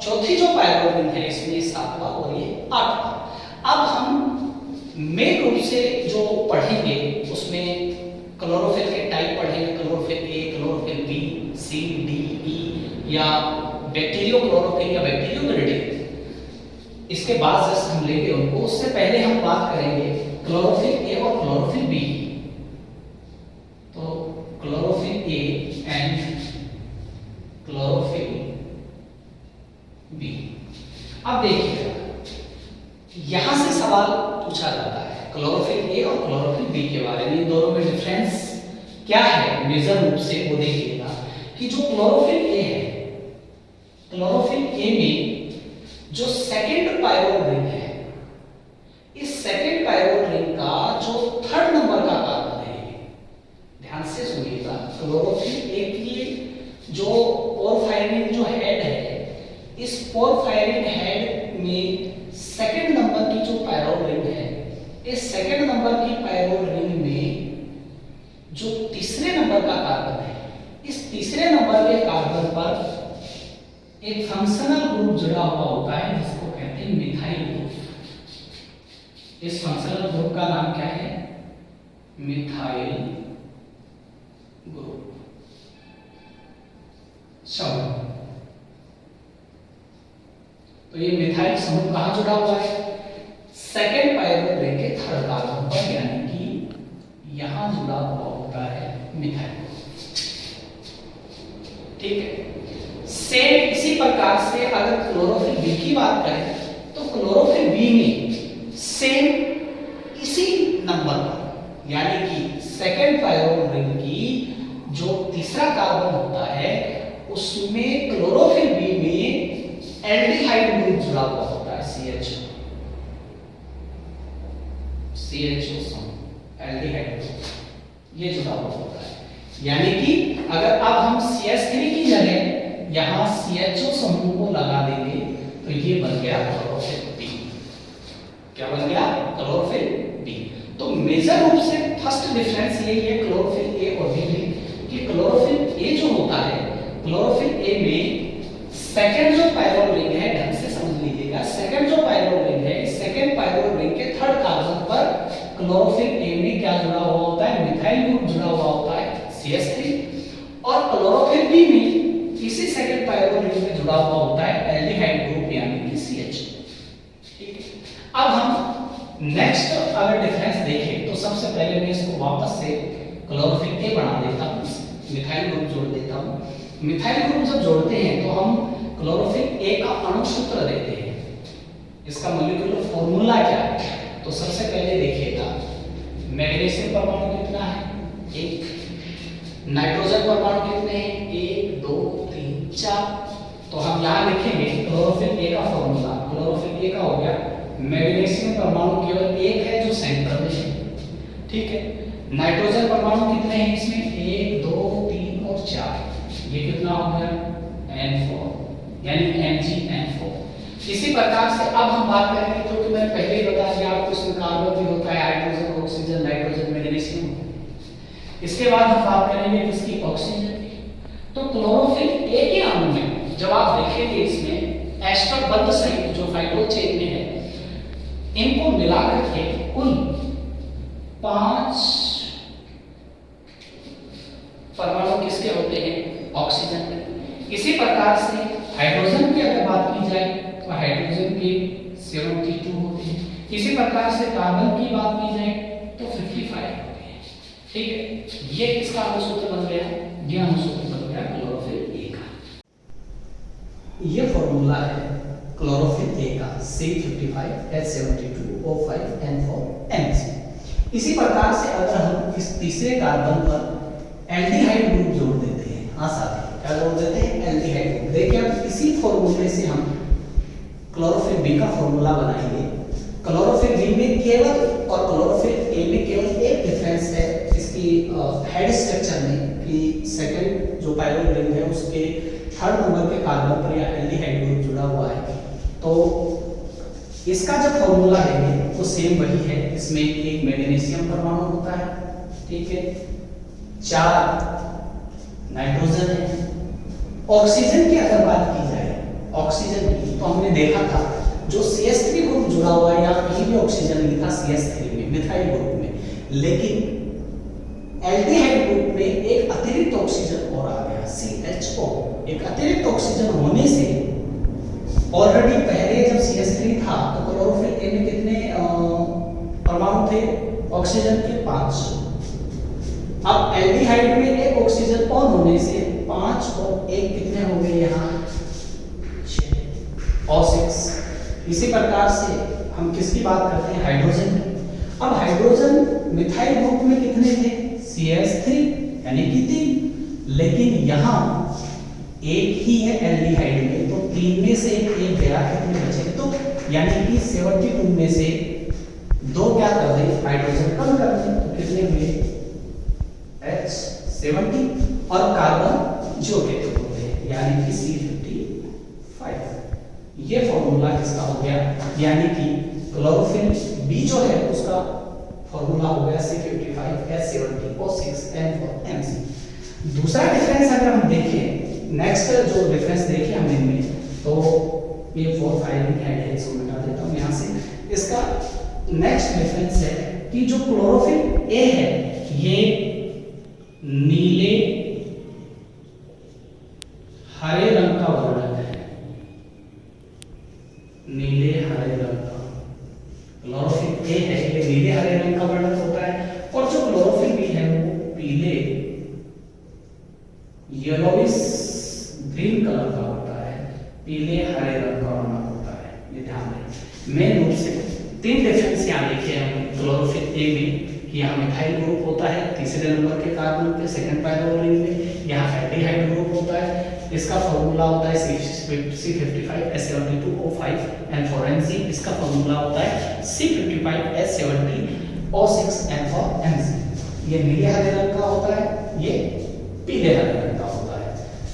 Speaker 2: चौथी जो पायरोल रिंग है इसमें 7वां और ये 8वां। अब हम मेन रूप से जो पढ़ेंगे उसमें क्लोरोफिल के टाइप पढ़ेंगे, chlorophyll A, chlorophyll B, C, D, ई, या बैक्टीरियो क्लोरोफिल या बैक्टीरियोमेलिटिक। इसके बाद जस्ट हम लेंगे उनको, उससे पहले हम बात करेंगे क्लोरोफिल ए और क्लोरोफिल बी। तो chlorophyll A and chlorophyll B. अब देखिएगा, यहां से सवाल पूछा जाता है क्लोरोफिल ए और क्लोरोफिल बी के बारे में, दोनों में डिफरेंस क्या है मेजर रूप से वो देखिएगा कि जो क्लोरोफिल ए है, क्लोरोफिल ए में जो सेकंड पायरोल रिंग है, इस सेकंड पायरोल रिंग का जो थर्ड नंबर का कार्बन है, ध्यान से सुनिएगा, क्लोरोफिल ए की जो पोरफायरिन जो हेड है, इस पोरफायरिन हेड में सेकंड नंबर की जो पायरोल रिंग है, इस सेकंड नंबर की पायरोल रिंग में जो तीसरे नंबर का कार्बन है, इस तीसरे नंबर के कार्बन पर एक फंक्शनल ग्रुप जुड़ा हुआ होता है जिसको कहते हैं मिथाइल ग्रुप। इस फंक्शनल ग्रुप का नाम क्या है? मिथाइल ग्रुप समूह। तो ये मिथाइल समूह कहां जुड़ा हुआ है? सेकेंड पायरोल रिंग के थर्ड कार्बन पर, यानी कि यहां जुड़ा हुआ होता है मिथाइल ग्रुप। ठीक है। सेम इसी प्रकार से अगर क्लोरोफिल बी की बात करें तो क्लोरोफिल बी में सेम इसी नंबर पर, यानी कि सेकेंड पायरोल रिंग की जो तीसरा कार्बन होता है उसमें क्लोरोफिल बी में एल्डिहाइड ग्रुप जुड़ा हुआ होता है, CHO समूह, एल्डिहाइड ग्रुप ये जुड़ा हुआ होता है। यानी कि अगर अब हम CH3 की जगह यहां CHO समूह को लगा देंगे तो ये बन गया क्लोरोफिल बी। क्या बन गया? Chlorophyll B. तो मेजर रूप से फर्स्ट डिफरेंस ये है क्लोरोफिल ए और बी में कि क्लोरोफिल ए जो होता है, क्लोरोफिल ए में सेकंड जो पायरोल रिंग है, ढंग से समझ लीजिएगा, सेकंड जो पायरोल रिंग है, सेकंड पायरोल रिंग के थर्ड कार्बन पर क्लोरोफिल ए में क्या जुड़ा हुआ होता है? मिथाइल ग्रुप जुड़ा हुआ होता है, CH3। और क्लोरोफिल बी में इसी सेकंड पायरोल रिंग में जुड़ा हुआ होता है एल्डिहाइड ग्रुप, यानी कि CH। ठीक है। अब हम नेक्स्ट अगर डिफरेंस देखें तो सबसे पहले मैं इसको वापस से क्लोरोफिल ए बना देता हूं, मिथाइल ग्रुप जोड़ देता हूं। मिथाइल ग्रुप जब जोड़ते हैं तो हम क्लोरोफिल ए का अणु सूत्र देते हैं। इसका मॉलिक्यूलर फॉर्मूला क्या है? तो सबसे पहले देखिएगा, मैग्नीशियम परमाणु कितना है? 1। नाइट्रोजन परमाणु कितने हैं? 1 2 3 4। तो हम यहां लिखेंगे क्लोरोफिल ए का फॉर्मूला। क्लोरोफिल ए का हो गया, मैग्नीशियम परमाणु केवल एक है जो सेंटर में है। ठीक है। नाइट्रोजन परमाणु कितने हैं इसमें? 1 2 3 और 4। ये कितना हो गया? N4, यानी MgN4। इसी प्रकार से अब हम बात करेंगे, जो कि मैंने पहले ही बता दिया आपको, इसमें कार्बन भी होता है, हाइड्रोजन, ऑक्सीजन, नाइट्रोजन, मैग्नीशियम। इसके बाद हम बात करेंगे किसकी? ऑक्सीजन की। तो क्लोरोफिल ए के अणु में जब आप देखेंगे इसमें एस्टर बंध संयुक्त जो फाइब्रो चेन में है, इनको मिलाकर के कुल 5 परमाणु किसके होते हैं? ऑक्सीजन के। इसी प्रकार से हाइड्रोजन की अगर बात की जाए तो हाइड्रोजन के 72 होते हैं। इसी प्रकार से कार्बन की बात की जाए तो 55 होते हैं। ठीक है। ये इसका अणुसूत्र बन गया, ये अणुसूत्र बन गया क्लोरोफिल ए का। ये फॉर्मूला है क्लोरोफिल ए का, C55H72O5N4Mg। इसी प्रकार से अगर हम इस तीसरे कार्बन पर एल्डिहाइड ग्रुप जोड़ देते हैं, हाँ साथी, क्या जोड़ देते हैं? Aldehyde group. देखिए अब इसी फॉर्मूले से हम क्लोरोफिल बी का फॉर्मूला बनाएंगे। क्लोरोफिल बी में केवल और क्लोरोफिल ए में केवल एक डिफरेंस है इसकी हेड स्ट्रक्चर में, कि सेकंड जो पायरोल रिंग है उसके थर्ड नंबर के कार्बन पर यह एल्डिहाइड ग्रुप जुड़ा हुआ है। तो इसका जब फॉर्मूला देंगे वो सेम वही है। इसमें एक मैग्नीशियम परमाणु होता है, ठीक है, 4 नाइट्रोजन है। ऑक्सीजन की अगर बात की जाए, ऑक्सीजन की, तो हमने देखा था जो CH3 ग्रुप जुड़ा हुआ है, या कहीं भी ऑक्सीजन नहीं था CH3 में, मिथाइल ग्रुप में, लेकिन एल्डिहाइड ग्रुप में एक अतिरिक्त ऑक्सीजन और आ गया, CHO। एक अतिरिक्त ऑक्सीजन होने से ऑलरेडी पहले जब CH3 था तो क्लोरोफिल ए में कितने परमाणु थे ऑक्सीजन के 5। अब एल्डिहाइड में एक ऑक्सीजन ऑन होने से 5 और 1 कितने हो गए यहाँ 6 और 6। इसी प्रकार से हम किसकी बात करते हैं हाइड्रोजन की। अब हाइड्रोजन मिथाइल ग्रुप में कितने थे CH3 यानी कि 3, लेकिन यहाँ एक ही है एल्डिहाइड में तो 3 में से एक गया कितने बचे तो यानी कि 72 में से 2 क्या कर दे हाइड्रोजन कम कर दे तो कितने हुए H70 और कार्बन जो कहते होते हैं यानी कि C55। ये फॉर्मूला किसका हो गया यानी कि क्लोरोफिल बी जो है उसका फॉर्मूला हो गया C55 H70 O6 N for MC। दूसरा डिफरेंस अगर हम देखें नेक्स्ट जो डिफरेंस देखे हमने इनमें तो ये 4 फाइलिंग हेड है इसको मिटा देता हूं यहां से। इसका नेक्स्ट डिफरेंस है कि जो क्लोरोफिल ए है ये नीले हरे रंग का वर्णक है, नीले हरे रंग का क्लोरोफिल ए है ये नीले हरे रंग का वर्णक होता है और जो क्लोरोफिल बी है वो पीले येलोइश ग्रीन कलर का होता है, पीले हरे रंग का वर्णक होता है। ये ध्यान रखें। मेन रूप से 3 डिफरेंस यहाँ देखे हम क्लोरोफिल ए में कि यहाँ मिथाइल ग्रुप होता है तीसरे नंबर के कार्बन पे सेकंड पायरो रिंग में, यहाँ एल्डिहाइड ग्रुप होता है इसका फॉर्मूला होता है C55 S72 O5 N for NC। इसका फॉर्मूला होता है C55 S70 O6 N for NC। ये नीले हरे रंग का होता है, ये पीले हरे रंग का होता है।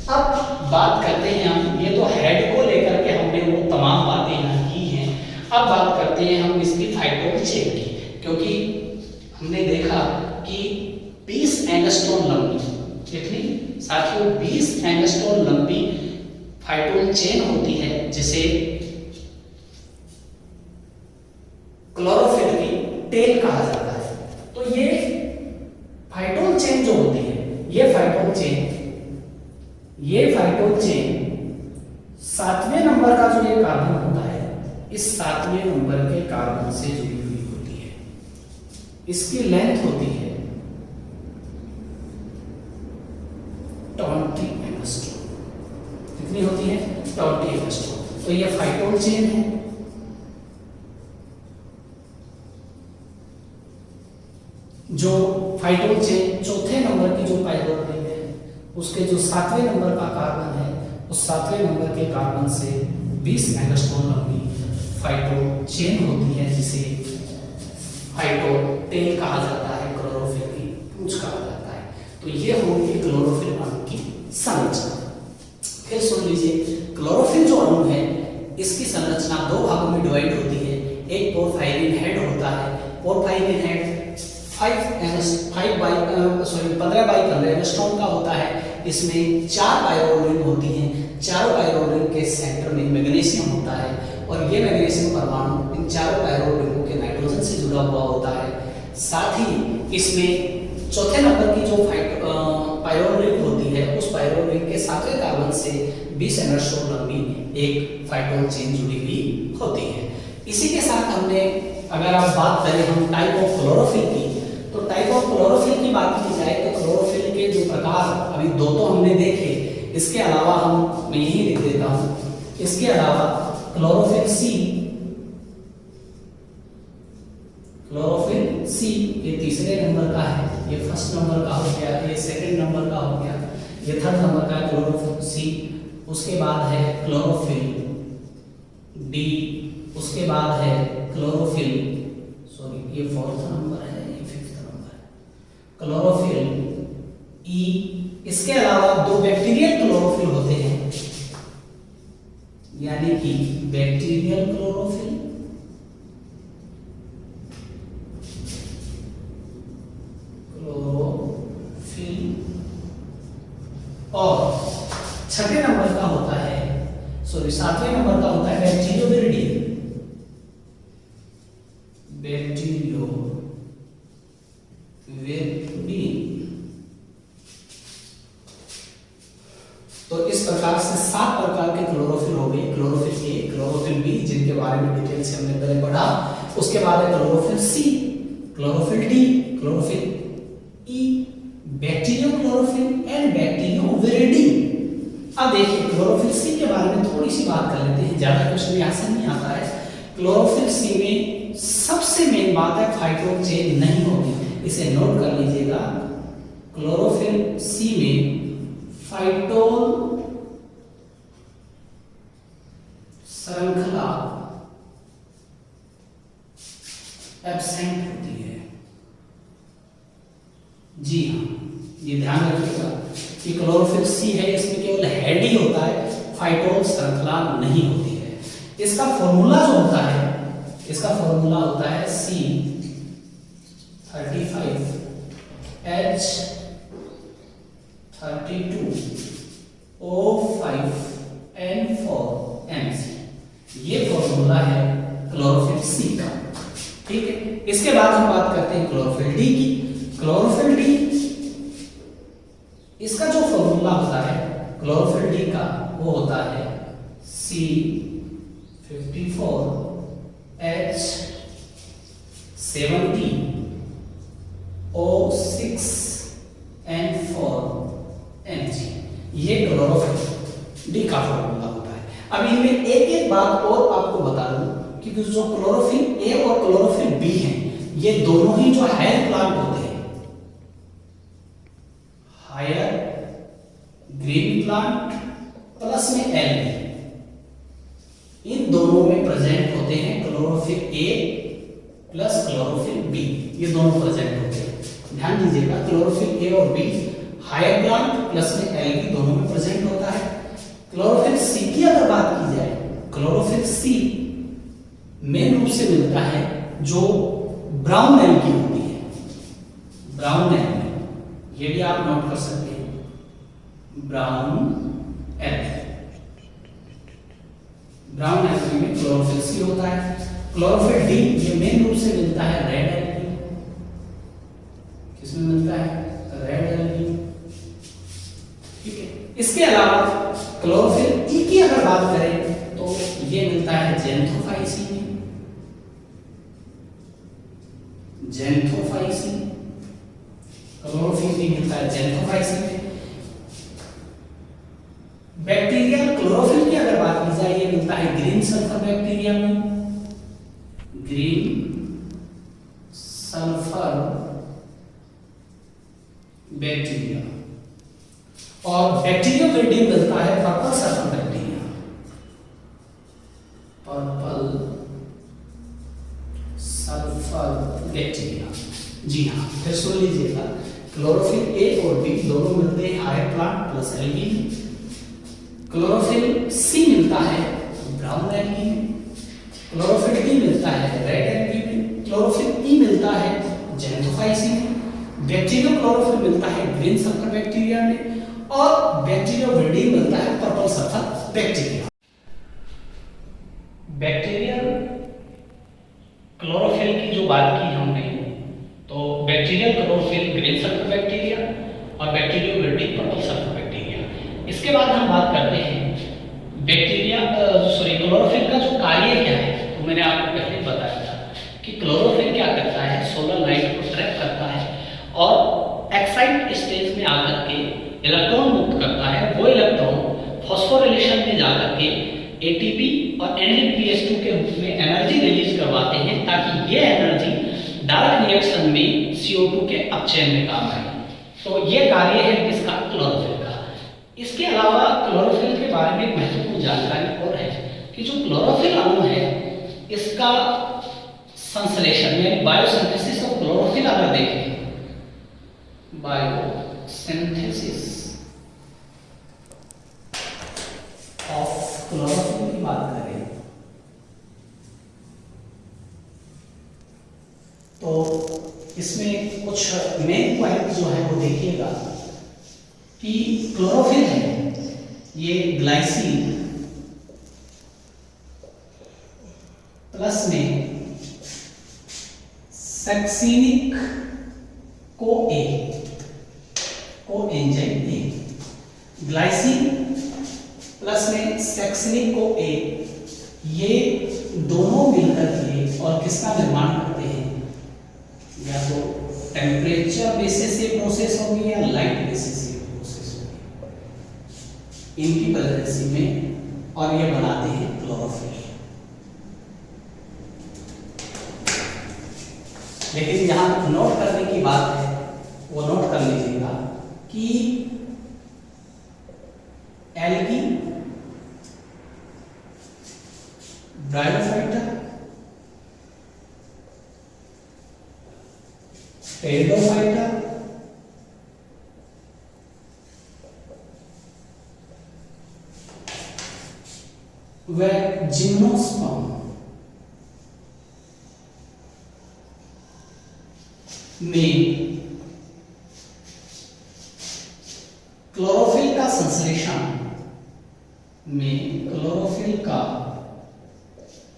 Speaker 2: अब बात करते हैं हम, ये तो हेड को लेकर के हमने वो तमाम बातें यहाँ की हैं। अब बात करते हैं हम इसकी फाइटोल चेन की, क्योंकि हमने देखा कि 20 एंगस्ट्रॉम लंबी, कितनी साथियों 20 एंगस्ट्रॉम लंबी फाइटोल चेन होती है जिसे क्लोरोफिल की टेल कहा जाता है। तो ये फाइटोल चेन जो होती है ये फाइटोल चेन 7वें नंबर का जो ये कार्बन होता है इस 7वें नंबर के कार्बन से जुड़ी हुई होती है। इसकी लेंथ होती है 20 एंगस्ट्रॉम। कितनी होती है 20 एंगस्ट्रॉम। तो ये फाइटोल चेन है। जो फाइटोल चेन चौथे नंबर की जो पायरोल रिंग है उसके जो 7वें नंबर का कार्बन है उस 7वें नंबर के कार्बन से 20 एंगस्ट्रॉम लंबी फाइटोल चेन होती है जिसे फाइटोल टेल कहा जाता है, क्लोरोफिल की पूंछ कहा जाता है। तो ये होगी क्लोरोफिल अणु की संरचना। फिर सुन लीजिए क्लोरोफिल जो अणु है इसकी संरचना 2 भागों में डिवाइड होती है। एक पोरफायरिन हेड होता है। पोरफायरिन हेड 15 बाई 15 एंगस्ट्रॉम का होता है। इसमें 4 पायरोल रिंग होती हैं। चारों पायरोल रिंग के सेंटर में मैग्नीशियम होता है और ये मैग्नीशियम परमाणु इन चारों पायरोल रिंगों के नाइट्रोजन से जुड़ा हुआ होता है। साथ ही इसमें चौथे नंबर की जो पायरोल रिंग होती है उस पायरोल रिंग के 7वें कार्बन से 20 एंगस्ट्रॉम लंबी एक फाइटोल चेन जुड़ी हुई होती है। इसी के साथ हमने अगर आप बात करें हम टाइप ऑफ क्लोरोफिल की, तो टाइप ऑफ क्लोरोफिल की बात की जाए तो क्लोरोफिल के जो प्रकार अभी 2 तो हमने देखे, इसके अलावा मैं यही लिख देता हूं, इसके अलावा क्लोरोफिल सी ये तीसरे नंबर का है, ये फर्स्ट नंबर का हो गया, ये सेकंड नंबर का हो गया, ये थर्ड नंबर का है क्लोरोफिल सी। उसके बाद है क्लोरोफिल डी, उसके बाद है क्लोरोफिल ये 4th नंबर है, ये 5th नंबर है, क्लोरोफिल ई। इसके अलावा 2 बैक्टीरियल क्लोरोफिल होते हैं, यानी कि बैक्टीरियल क्लोरोफिल और 6वें नंबर का होता है 7वें नंबर का होता है बैक्टीरियोविरिडी। तो इस प्रकार से 7 प्रकार के क्लोरोफिल हो गए, क्लोरोफिल ए, क्लोरोफिल बी, जिनके बारे में डिटेल से हमने पहले पढ़ा। उसके बाद है chlorophyll C, chlorophyll D, chlorophyll E, bacteriochlorophyll and bacterioviridin. अब देखिए क्लोरोफिल सी के बारे में थोड़ी सी बात कर लेते हैं, ज्यादा क्वेश्चन यहाँ से नहीं आता है। क्लोरोफिल सी में सबसे मेन बात है फाइटोन चेंज नहीं होगी, इसे नोट कर लीजिएगा। क्लोरोफिल सी में फाइटोन श्रृंखला एब्सेंट होती है। जी हाँ, ये ध्यान रखिएगा कि क्लोरोफिल सी है, इसमें केवल हेड ही होता है, फाइटोन श्रृंखला नहीं होती है। इसका फॉर्मूला जो होता है, इसका फॉर्मूला होता है C32H32O5N4MC, ये फॉर्मूला है क्लोरोफिल सी का। ठीक है, इसके बाद हम बात करते हैं क्लोरोफिल डी की। क्लोरोफिल डी, इसका जो फॉर्मूला होता है क्लोरोफिल डी का, वो होता है C54H70O6N4Mg, ये क्लोरोफिल डी का फॉर्मूला होता है। अब इनमें एक एक बात और आपको बता दूं कि जो क्लोरोफिल ए और क्लोरोफिल बी हैं, ये दोनों ही जो हायर प्लांट होते हैं, हायर ग्रीन प्लांट प्लस में एल्गी, इन दोनों में प्रेजेंट होते हैं chlorophyll A plus chlorophyll B, ये दोनों प्रेजेंट होते हैं। ध्यान दीजिएगा, क्लोरोफिल ए और बी हायर प्लांट प्लस में एल्गी दोनों में प्रेजेंट होता है। क्लोरोफिल सी की अगर बात की जाए, क्लोरोफिल सी मेन रूप से मिलता है जो ब्राउन एल्गी होती है, ब्राउन एल्गी, ये भी आप नोट कर सकते हैं, ब्राउन एल्गी। ब्राउन एल्गी में क्लोरोफिल सी होता है। क्लोरोफिल डी ये मेन रूप से मिलता है रेड एल्गी, किसमें मिलता है, रेड एल्गी। ठीक है, इसके अलावा क्लोरोफिल ई की अगर बात करें तो ये मिलता है जेंथोफाइसिन में, जेंथोफाइसिन, क्लोरोफिल ई मिलता है जेंथोफाइसिन में। बैक्टीरिया क्लोरोफिल की अगर बात की जाए, ये मिलता है ग्रीन सल्फर बैक्टीरिया में, ग्रीन सल्फर बैक्टीरिया। और बैक्टीरिया विरिडी मिलता है purple sulphur bacteria, purple sulphur bacteria. जी हाँ, फिर सुन लीजिएगा, क्लोरोफिल ए और बी दोनों मिलते हैं हायर प्लांट प्लस एल्गी में। क्लोरोफिल सी मिलता है ब्राउन एल्गी में, क्लोरोफिल डी मिलता है रेड एल्गी में, क्लोरोफिल ई मिलता है जेंथोफाइसिन में, बैक्टीरियो क्लोरोफिल मिलता है ग्रीन सल्फर बैक्टीरिया में, और बैक्टीरियो विरिडी मिलता है purple sulphur bacteria. Bacterial chlorophyll की जो बात की हमने, तो bacterial chlorophyll green sulphur bacteria और bacterioviridin purple sulphur bacteria. इसके बाद हम बात करते हैं बैक्टीरिया क्लोरोफिल का जो कार्य क्या है। तो मैंने आपको पहले बताया था कि क्लोरोफिल क्या करता है, सोलर लाइट को ट्रैप करता है और एक्साइट स्टेज में आकर के इलेक्ट्रॉन मुक्त करता है। वो इलेक्ट्रॉन फॉस्फोरिलेशन में जाकर के एटीपी और NH2 के रूप में एनर्जी रिलीज करवाते हैं, ताकि ये एनर्जी डार्क रिएक्शन में CO2 के अपचयन में काम आए। तो ये कार्य है किसका, क्लोरोफिल का। इसके अलावा क्लोरोफिल के बारे में महत्वपूर्ण जानकारी और है कि जो क्लोरोफिल अणु है, इसका संश्लेषण यानी बायोसिंथेसिस ऑफ क्लोरोफिल अगर देखें, बायोसिंथेसिस ऑफ क्लोरोफिल की बात करें तो इसमें कुछ मेन पॉइंट जो है वो देखिएगा कि क्लोरोफिल है ये ग्लाइसिन प्लस में सक्सिनिक को एंजाइम ए, ग्लाइसिन प्लस में सक्सिनिक को ए ये दोनों मिलकर के और किसका निर्माण करते हैं, या तो टेम्परेचर बेसिस से प्रोसेस होगी या लाइट बेसिस से प्रोसेस होगी, इनकी प्रेजेंसी में, और ये बनाते हैं क्लोरोफिल। लेकिन यहां नोट करने की बात है, वो नोट कर लीजिएगा कि एल्गी, ब्रायोफाइटा, टेरिडोफाइटा, व जिम्नोस्पर्म में क्लोरोफिल का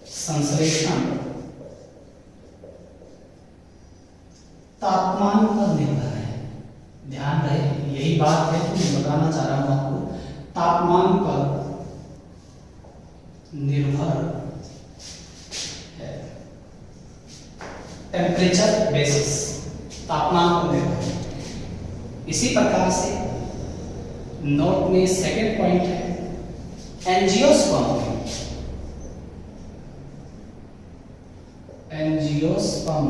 Speaker 2: संश्लेषण तापमान पर निर्भर है। ध्यान रहे, यही बात है जो मैं बताना चाह रहा हूं आपको, तापमान पर निर्भर है। टेम्परेचर बेसिस, तापमान पर निर्भर है। इसी प्रकार से नोट में सेकंड पॉइंट है, एंजियोस्पर्म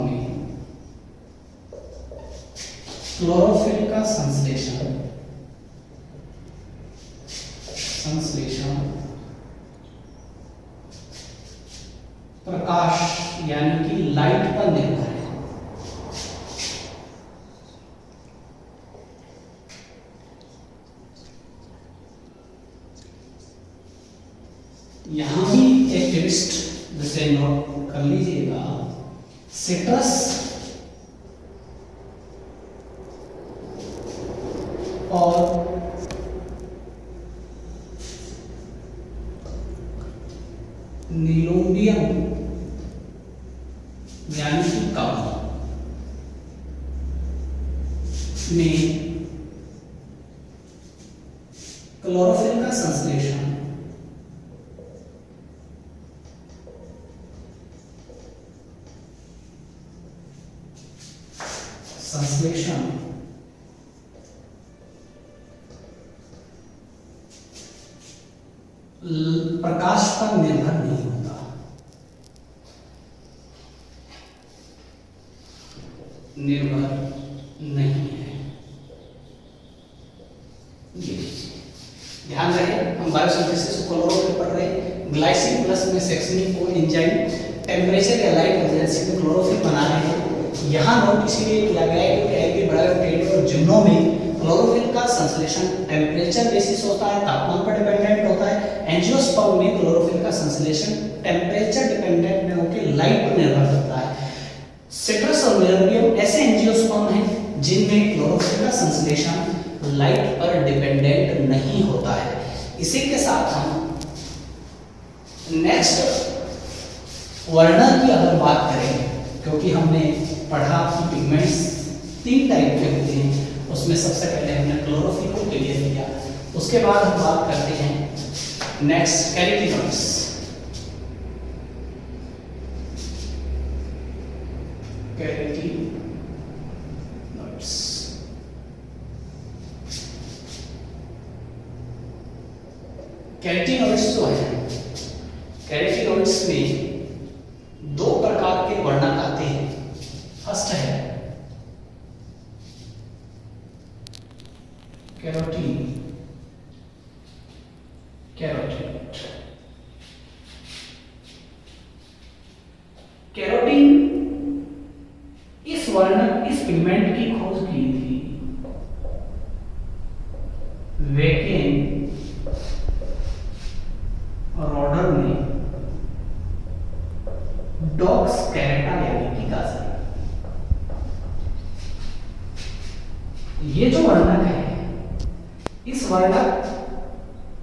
Speaker 2: में क्लोरोफिल का संश्लेषण प्रकाश यानी कि लाइट पर निर्भर है। यहां भी एक ट्विस्ट जिसे नोट कर लीजिएगा, सिट्रस और नीलोम्बियम यानी कि कवक में क्लोरोफिल का संश्लेषण प्रकाश पर निर्भर नहीं होता। निर्भर नहीं है। ध्यान रहे, हम बायोसिंथेसिस क्लोरोफिल पढ़ रहे हैं, ग्लाइसिन प्लस में सेक्सनिन को एंजाइम टेम्परेचर या लाइट प्रेजेंसी में क्लोरोफिल बना रहे हैं। यहाँ नोट इसीलिए किया गया है क्योंकि एल्गी, ब्रायोफाइटा और जिम्नो में क्लोरोफिल का संश्लेषण टेम्परेचर बेसिस होता है, तापमान पर डिपेंडेंट होता है। एंजियोस्पर्म में क्लोरोफिल का संश्लेषण टेम्परेचर डिपेंडेंट में होकर लाइट पर निर्भर करता है। सिट्रस और नीलोम्बियम ऐसे एंजियोस्पर्म हैं जिनमें क्लोरोफिल का संश्लेषण लाइट पर डिपेंडेंट नहीं होता है। इसी के साथ हम नेक्स्ट वर्णन की अगर बात करें, क्योंकि हमने पढ़ा कि पिगमेंट्स 3 टाइप के होते हैं, उसमें सबसे पहले हमने क्लोरोफिल को क्लियर किया। उसके बाद हम बात करते हैं नेक्स्ट कैरोटीनॉइड्स। कैरोटीनॉइड्स जो है, कैरोटीनॉइड्स में 2 प्रकार के वर्णक आते हैं। फर्स्ट है कैरोटीन, कैरोटीनॉइड। कैरोटीन इस वर्णक, इस पिगमेंट की खोज की थी वेकेन रॉडर ने डॉक्स कैरेटा यानी कि गाजर। ये जो वर्णक है, इस वर्णक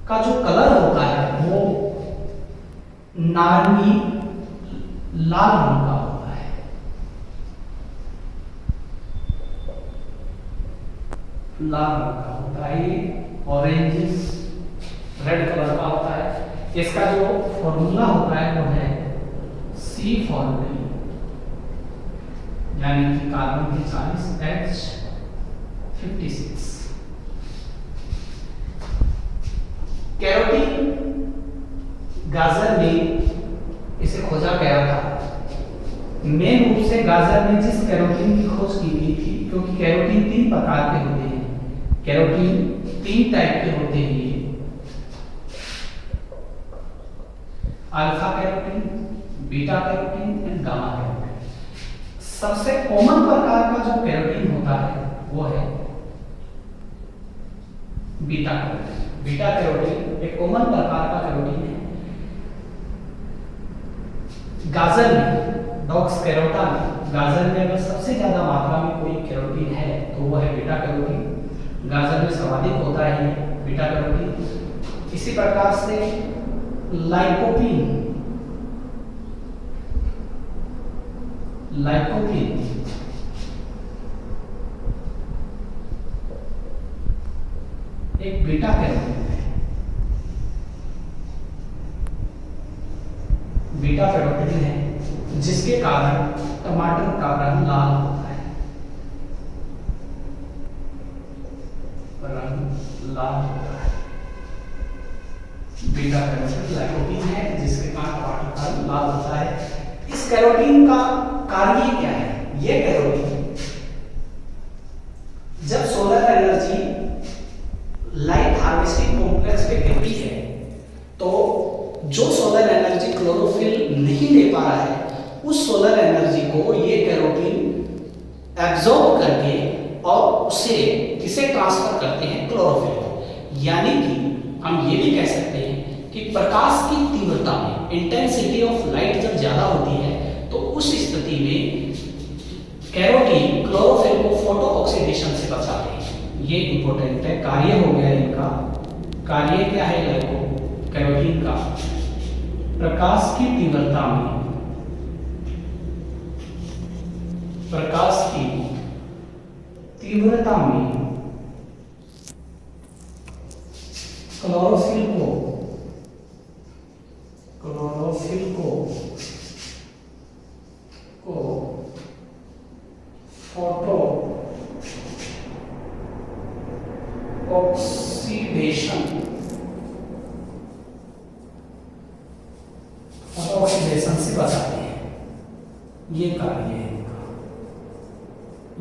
Speaker 2: का जो कलर होता है वो नारंगी लाल रंग का होता है। लाल रंग का होता है, ये ऑरेंज रेड कलर का होता है। इसका जो फॉर्मूला होता है वो है C40, यानी कि कार्बन की 40 H56। कैरोटीन गाजर ने इसे खोजा गया था। मेन रूप से गाजर ने जिस कैरोटीन की खोज की गई थी, क्योंकि कैरोटीन 3 प्रकार के होते हैं, कैरोटीन 3 टाइप के होते हैं, ये alpha carotene, beta carotene and gamma carotene. सबसे कॉमन प्रकार का जो कैरोटीन होता है वो है बीटा कैरोटीन। बीटा कैरोटीन एक कॉमन प्रकार का कैरोटीन है। गाजर में, डॉक्स कैरोटा में, गाजर में अगर सबसे ज्यादा मात्रा में कोई कैरोटीन है तो वो है बीटा कैरोटीन। गाजर में सर्वाधिक होता है बीटा कैरोटीन। इसी प्रकार से लाइकोपीन, लाइकोपीन एक बीटा कैरोटीन है। बीटा कैरोटीन है जिसके कारण टमाटर का रंग लाल होता है, रंग लाल होता है। बीटा कैरोटीन लाइकोपीन है जिसके कारण टमाटर का रंग लाल होता है। इस कैरोटीन का कार्य क्या है? ये कैरोटीन जब solar energy light harvesting complex पे गिरती है तो जो सोलर एनर्जी क्लोरोफिल नहीं ले पा रहा है, उस सोलर एनर्जी को ये कैरोटीन एब्जॉर्ब करके और उसे किसे ट्रांसफर करते हैं? क्लोरोफिल को। यानी कि हम ये भी कह सकते हैं कि प्रकाश की तीव्रता में, इंटेंसिटी ऑफ लाइट जब ज्यादा होती है तो उस स्थिति में कैरोटीन क्लोरोफिल को फोटो ऑक्सीडेशन से बचाते हैं। ये इंपॉर्टेंट है। कार्य हो गया इनका। कार्य क्या है लाइको कैरोटीन का? प्रकाश की तीव्रता में, प्रकाश की तीव्रता में क्लोरोफिल को फोटो ऑक्सीडेशन से बचाते हैं। ये कार्य है इनका।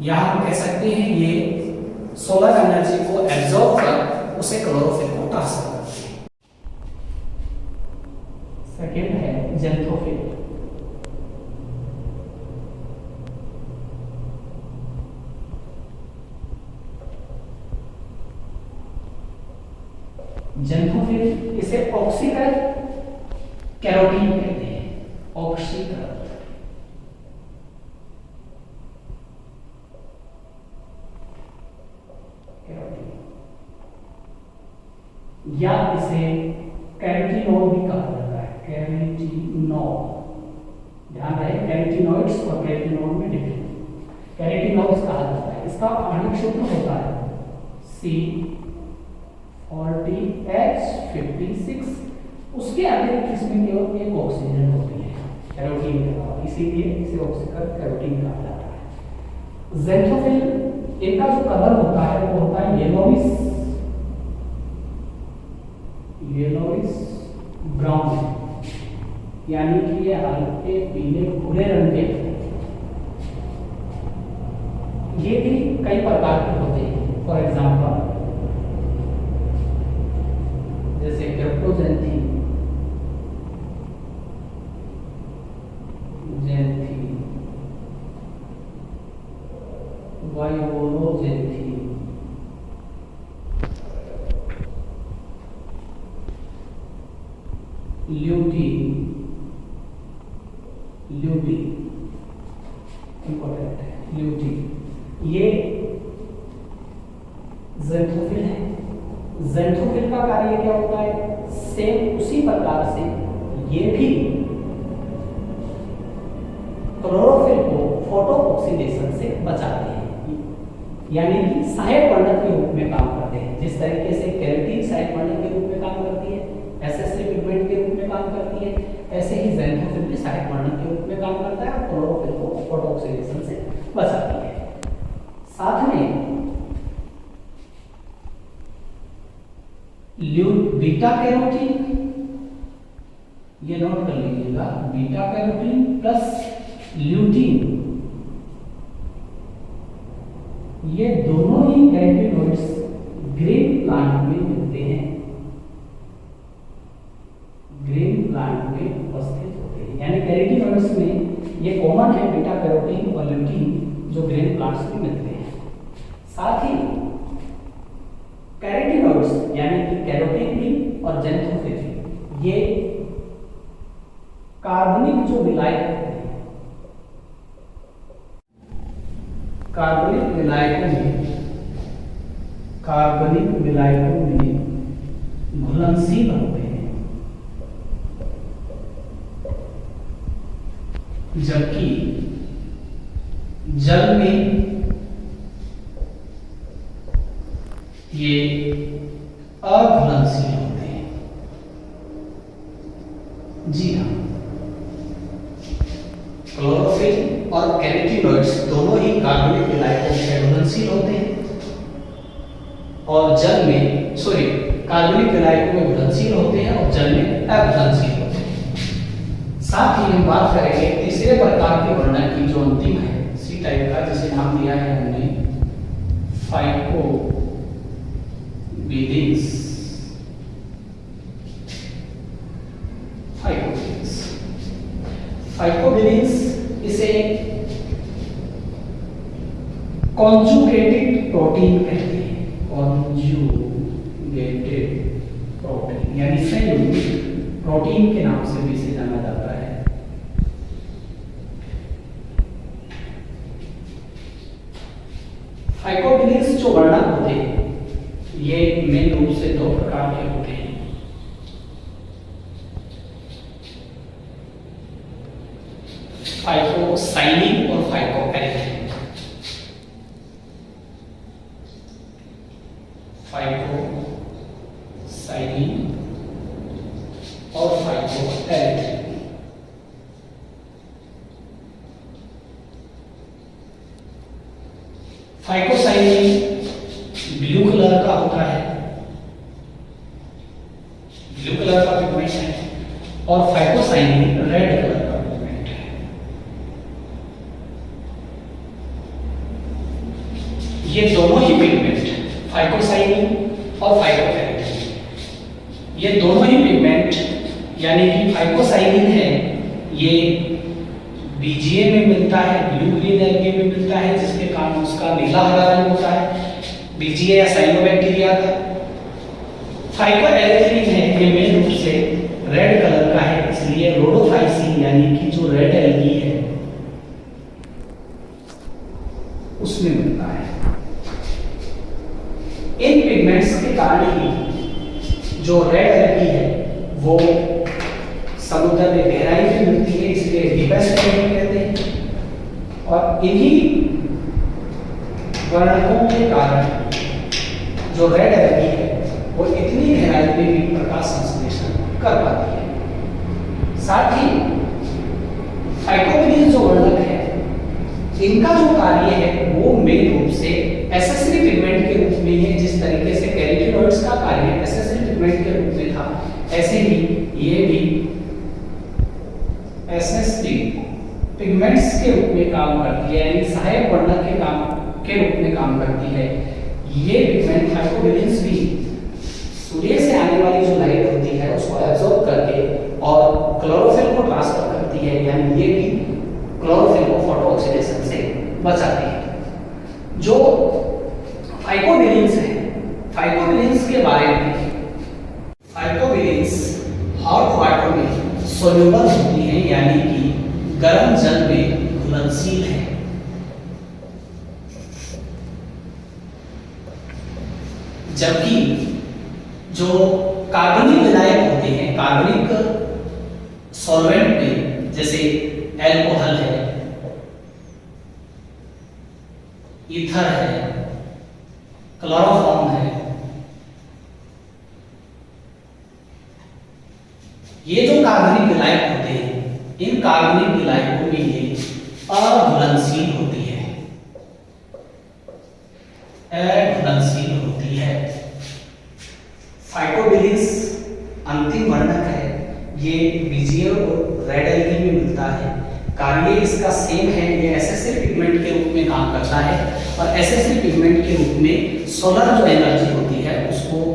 Speaker 2: यहां हम कह सकते हैं ये सोलर एनर्जी को एब्जॉर्ब कर उसे क्लोरोफिल को ट्रांसफर करते हैं। सेकेंड है ज़ैंथोफिल। ज़ैंथोफिल इसे ऑक्सीकृत कैरोटीन कहते हैं। ऑक्सीकृत कैरोटीन, या इसे कैरोटीनॉल भी कहा जाता है। कैरोटीनॉल, ध्यान रहे, कैरोटीनॉइड्स और कैरोटीनॉल में डिफरेंस। कैरोटीनॉल्स कहा जाता है। इसका आणविक सूत्र होता है C40H56। उसके अतिरिक्त इसमें केवल एक ऑक्सीजन होती है कैरोटीन के अलावा, इसीलिए इसे ऑक्सीकृत कैरोटीन कहा जाता है। ज़ैंथोफिल, इनका जो कलर होता है वो होता है येलोइश ब्राउन, यानी कि ये हल्के पीले भूरे रंग के। ये भी कई प्रकार के होते हैं। फॉर एग्जाम्पल जैसे क्रिप्टोजैंथीन, वाइवोलोजैंथीन, ल्यूटीन इंपॉर्टेंट है, ल्यूटीन। ये ज़ैंथोफिल है। ज़ैंथोफिल का कार्य क्या होता है? सेम उसी प्रकार से ये भी क्लोरोफिल को फोटो ऑक्सीडेशन से बचाते हैं, यानी कि सहायक वर्णक के रूप में काम करते हैं। जिस तरीके से कैरोटीन सहायक वर्णक के रूप में काम करती है, एसएस3 पिगमेंट के रूप में काम करती है, ऐसे ही ज़ैंथोफिल भी सहायक वर्णक के रूप में काम करता है और क्लोरोफिल को फोटो ऑक्सीडेशन से बचाती है। साथ में बीटा कैरोटीन, ये नोट कर लीजिएगा, बीटा कैरोटीन प्लस ल्यूटीन, ये दोनों ही कैरोटीनॉइड्स ग्रीन प्लांट में मिलते हैं, ग्रीन प्लांट में उपस्थित होते हैं। यानी कैरोटीनॉइड्स में ये कॉमन है, बीटा कैरोटीन और ल्यूटीन, जो ग्रीन प्लांट्स में मिलते हैं। साथ ही कैरोटीनॉइड्स यानी कि कैरोटीन भी और ज़ैंथोफिल, ये कार्बनिक जो विलायक होते हैं, कार्बनिक विलायकों में घुलनशील होते हैं, जबकि जल में ये अघुलनशील होते हैं। जी हाँ, क्लोरोफिल और कैरोटीनॉइड्स दोनों ही कार्बनिक विलायकों में घुलनशील होते हैं और जल में कार्बनिक विलायकों में घुलनशील होते हैं और जल में अघुलनशील होते हैं। साथ ही हम बात करेंगे तीसरे प्रकार के वर्णक की, जो अंतिम है सी टाइप का, जिसे नाम दिया है हमने फाइकोबिलिन्स। फाइकोबिलिन्स इसे कॉन्जुगेटेड प्रोटीन कहते हैं, कॉन्जुगेटेड प्रोटीन यानी संयुक्त प्रोटीन के नाम से भी इसे जाना जाता है। फाइकोबिलिन्स जो वर्णक होते हैं, ये मेन रूप से दो प्रकार के होते हैं। फाइकोसाइनिन और फाइकोएरिथ्रिन। फाइकोसाइनिन और फाइकोएरिथ्रिन। फाइकोसाइनिन ब्लू कलर का होता है, ब्लू कलर का पिगमेंट है, और फाइकोसाइनिन रेड कलर का पिगमेंट है। ये दोनों ही पिगमेंट, फाइकोसाइनिन और फाइकोएरिथ्रिन, ये दोनों ही पिगमेंट यानी कि फाइकोसाइनिन है, ये बीजीए में मिलता है, ब्लू ग्रीन एल्गे में मिलता है, जिसके कारण उसका नीला हरा रंग होता है, बीजीए या साइनोबैक्टीरिया का। फाइकोएरिथ्रिन है, ये मेन रूप से रेड कलर का है, इसलिए रोडोफाइसिन यानी कि जो रेड एल्गी है उसमें मिलता है। इन पिगमेंट्स के कारण ही जो रेड एल्गी है वो समुद्र में गहराई में मिलती है, इसलिए डीपेस्ट एल्गी कहते हैं। और इन्हीं वर्णकों के कारण जो रेड एल्गी है वो इतनी गहराई में भी प्रकाश संश्लेषण कर पाती है। साथ ही फाइकोबिलिन्स जो वर्णक है, इनका जो कार्य है वो मेन रूप से एसेसरी पिगमेंट के रूप में है। जिस तरीके से कैरोटीनॉइड्स का कार्य एसेसरी पिगमेंट के रूप में था, ऐसे ही ये भी एसेसरी पिगमेंट्स के रूप में काम करती है, यानी सहायक वर्णक के रूप में काम करती है। ये पिगमेंट फाइकोबिलिन्स भी सूर्य से आने वाली जो लाइट होती है उसको एब्जॉर्ब करके और क्लोरोफिल को ट्रांसफर करती है, यानी ये भी क्लोरोफिल को फोटो ऑक्सीडेशन से बचाती है। जो फाइकोबिलिन्स है, फाइकोबिलिन्स के बारे में, फाइकोबिलिन्स हॉट वाटर में सोल्यूबल होती है, यानी कि गर्म जल में घुलनशील है। जबकि जो कार्बनिक विलायक होते हैं, कार्बनिक सॉल्वेंट में, जैसे एल्कोहल है, ईथर है, क्लोरोफॉर्म है, ये जो कार्बनिक विलायक होते हैं, इन कार्बनिक विलायकों में ये अघुलनशील होती है, अघुलनशील होती है। फाइटोबिलिस अंतिम वर्णक है, ये बीजीएल और रेड एल्गी में मिलता है। कार्य इसका सेम है, ये एसेसिव पिगमेंट के रूप में काम करता है और एसेसिव पिगमेंट के रूप में सोलर जो एनर्जी होती है उसको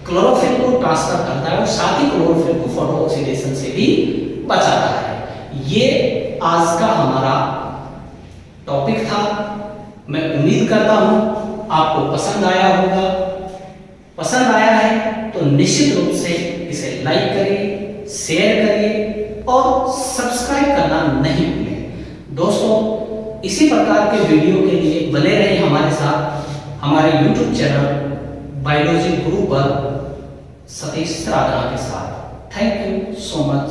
Speaker 2: क्लोरोफिल को ट्रांसफर करता है और साथ ही क्लोरोफिल को फोटो ऑक्सीडेशन से भी बचाता है। ये आज का हमारा टॉपिक था। मैं उम्मीद करता हूं आपको पसंद आया होगा। पसंद आया है तो निश्चित रूप से इसे लाइक करिए, शेयर करिए और सब्सक्राइब करना नहीं भूलें। दोस्तों, इसी प्रकार के वीडियो के लिए बने रहिए हमारे साथ हमारे YouTube चैनल बायोलॉजी गुरु पर सतीश साधना के साथ। Thank you so much.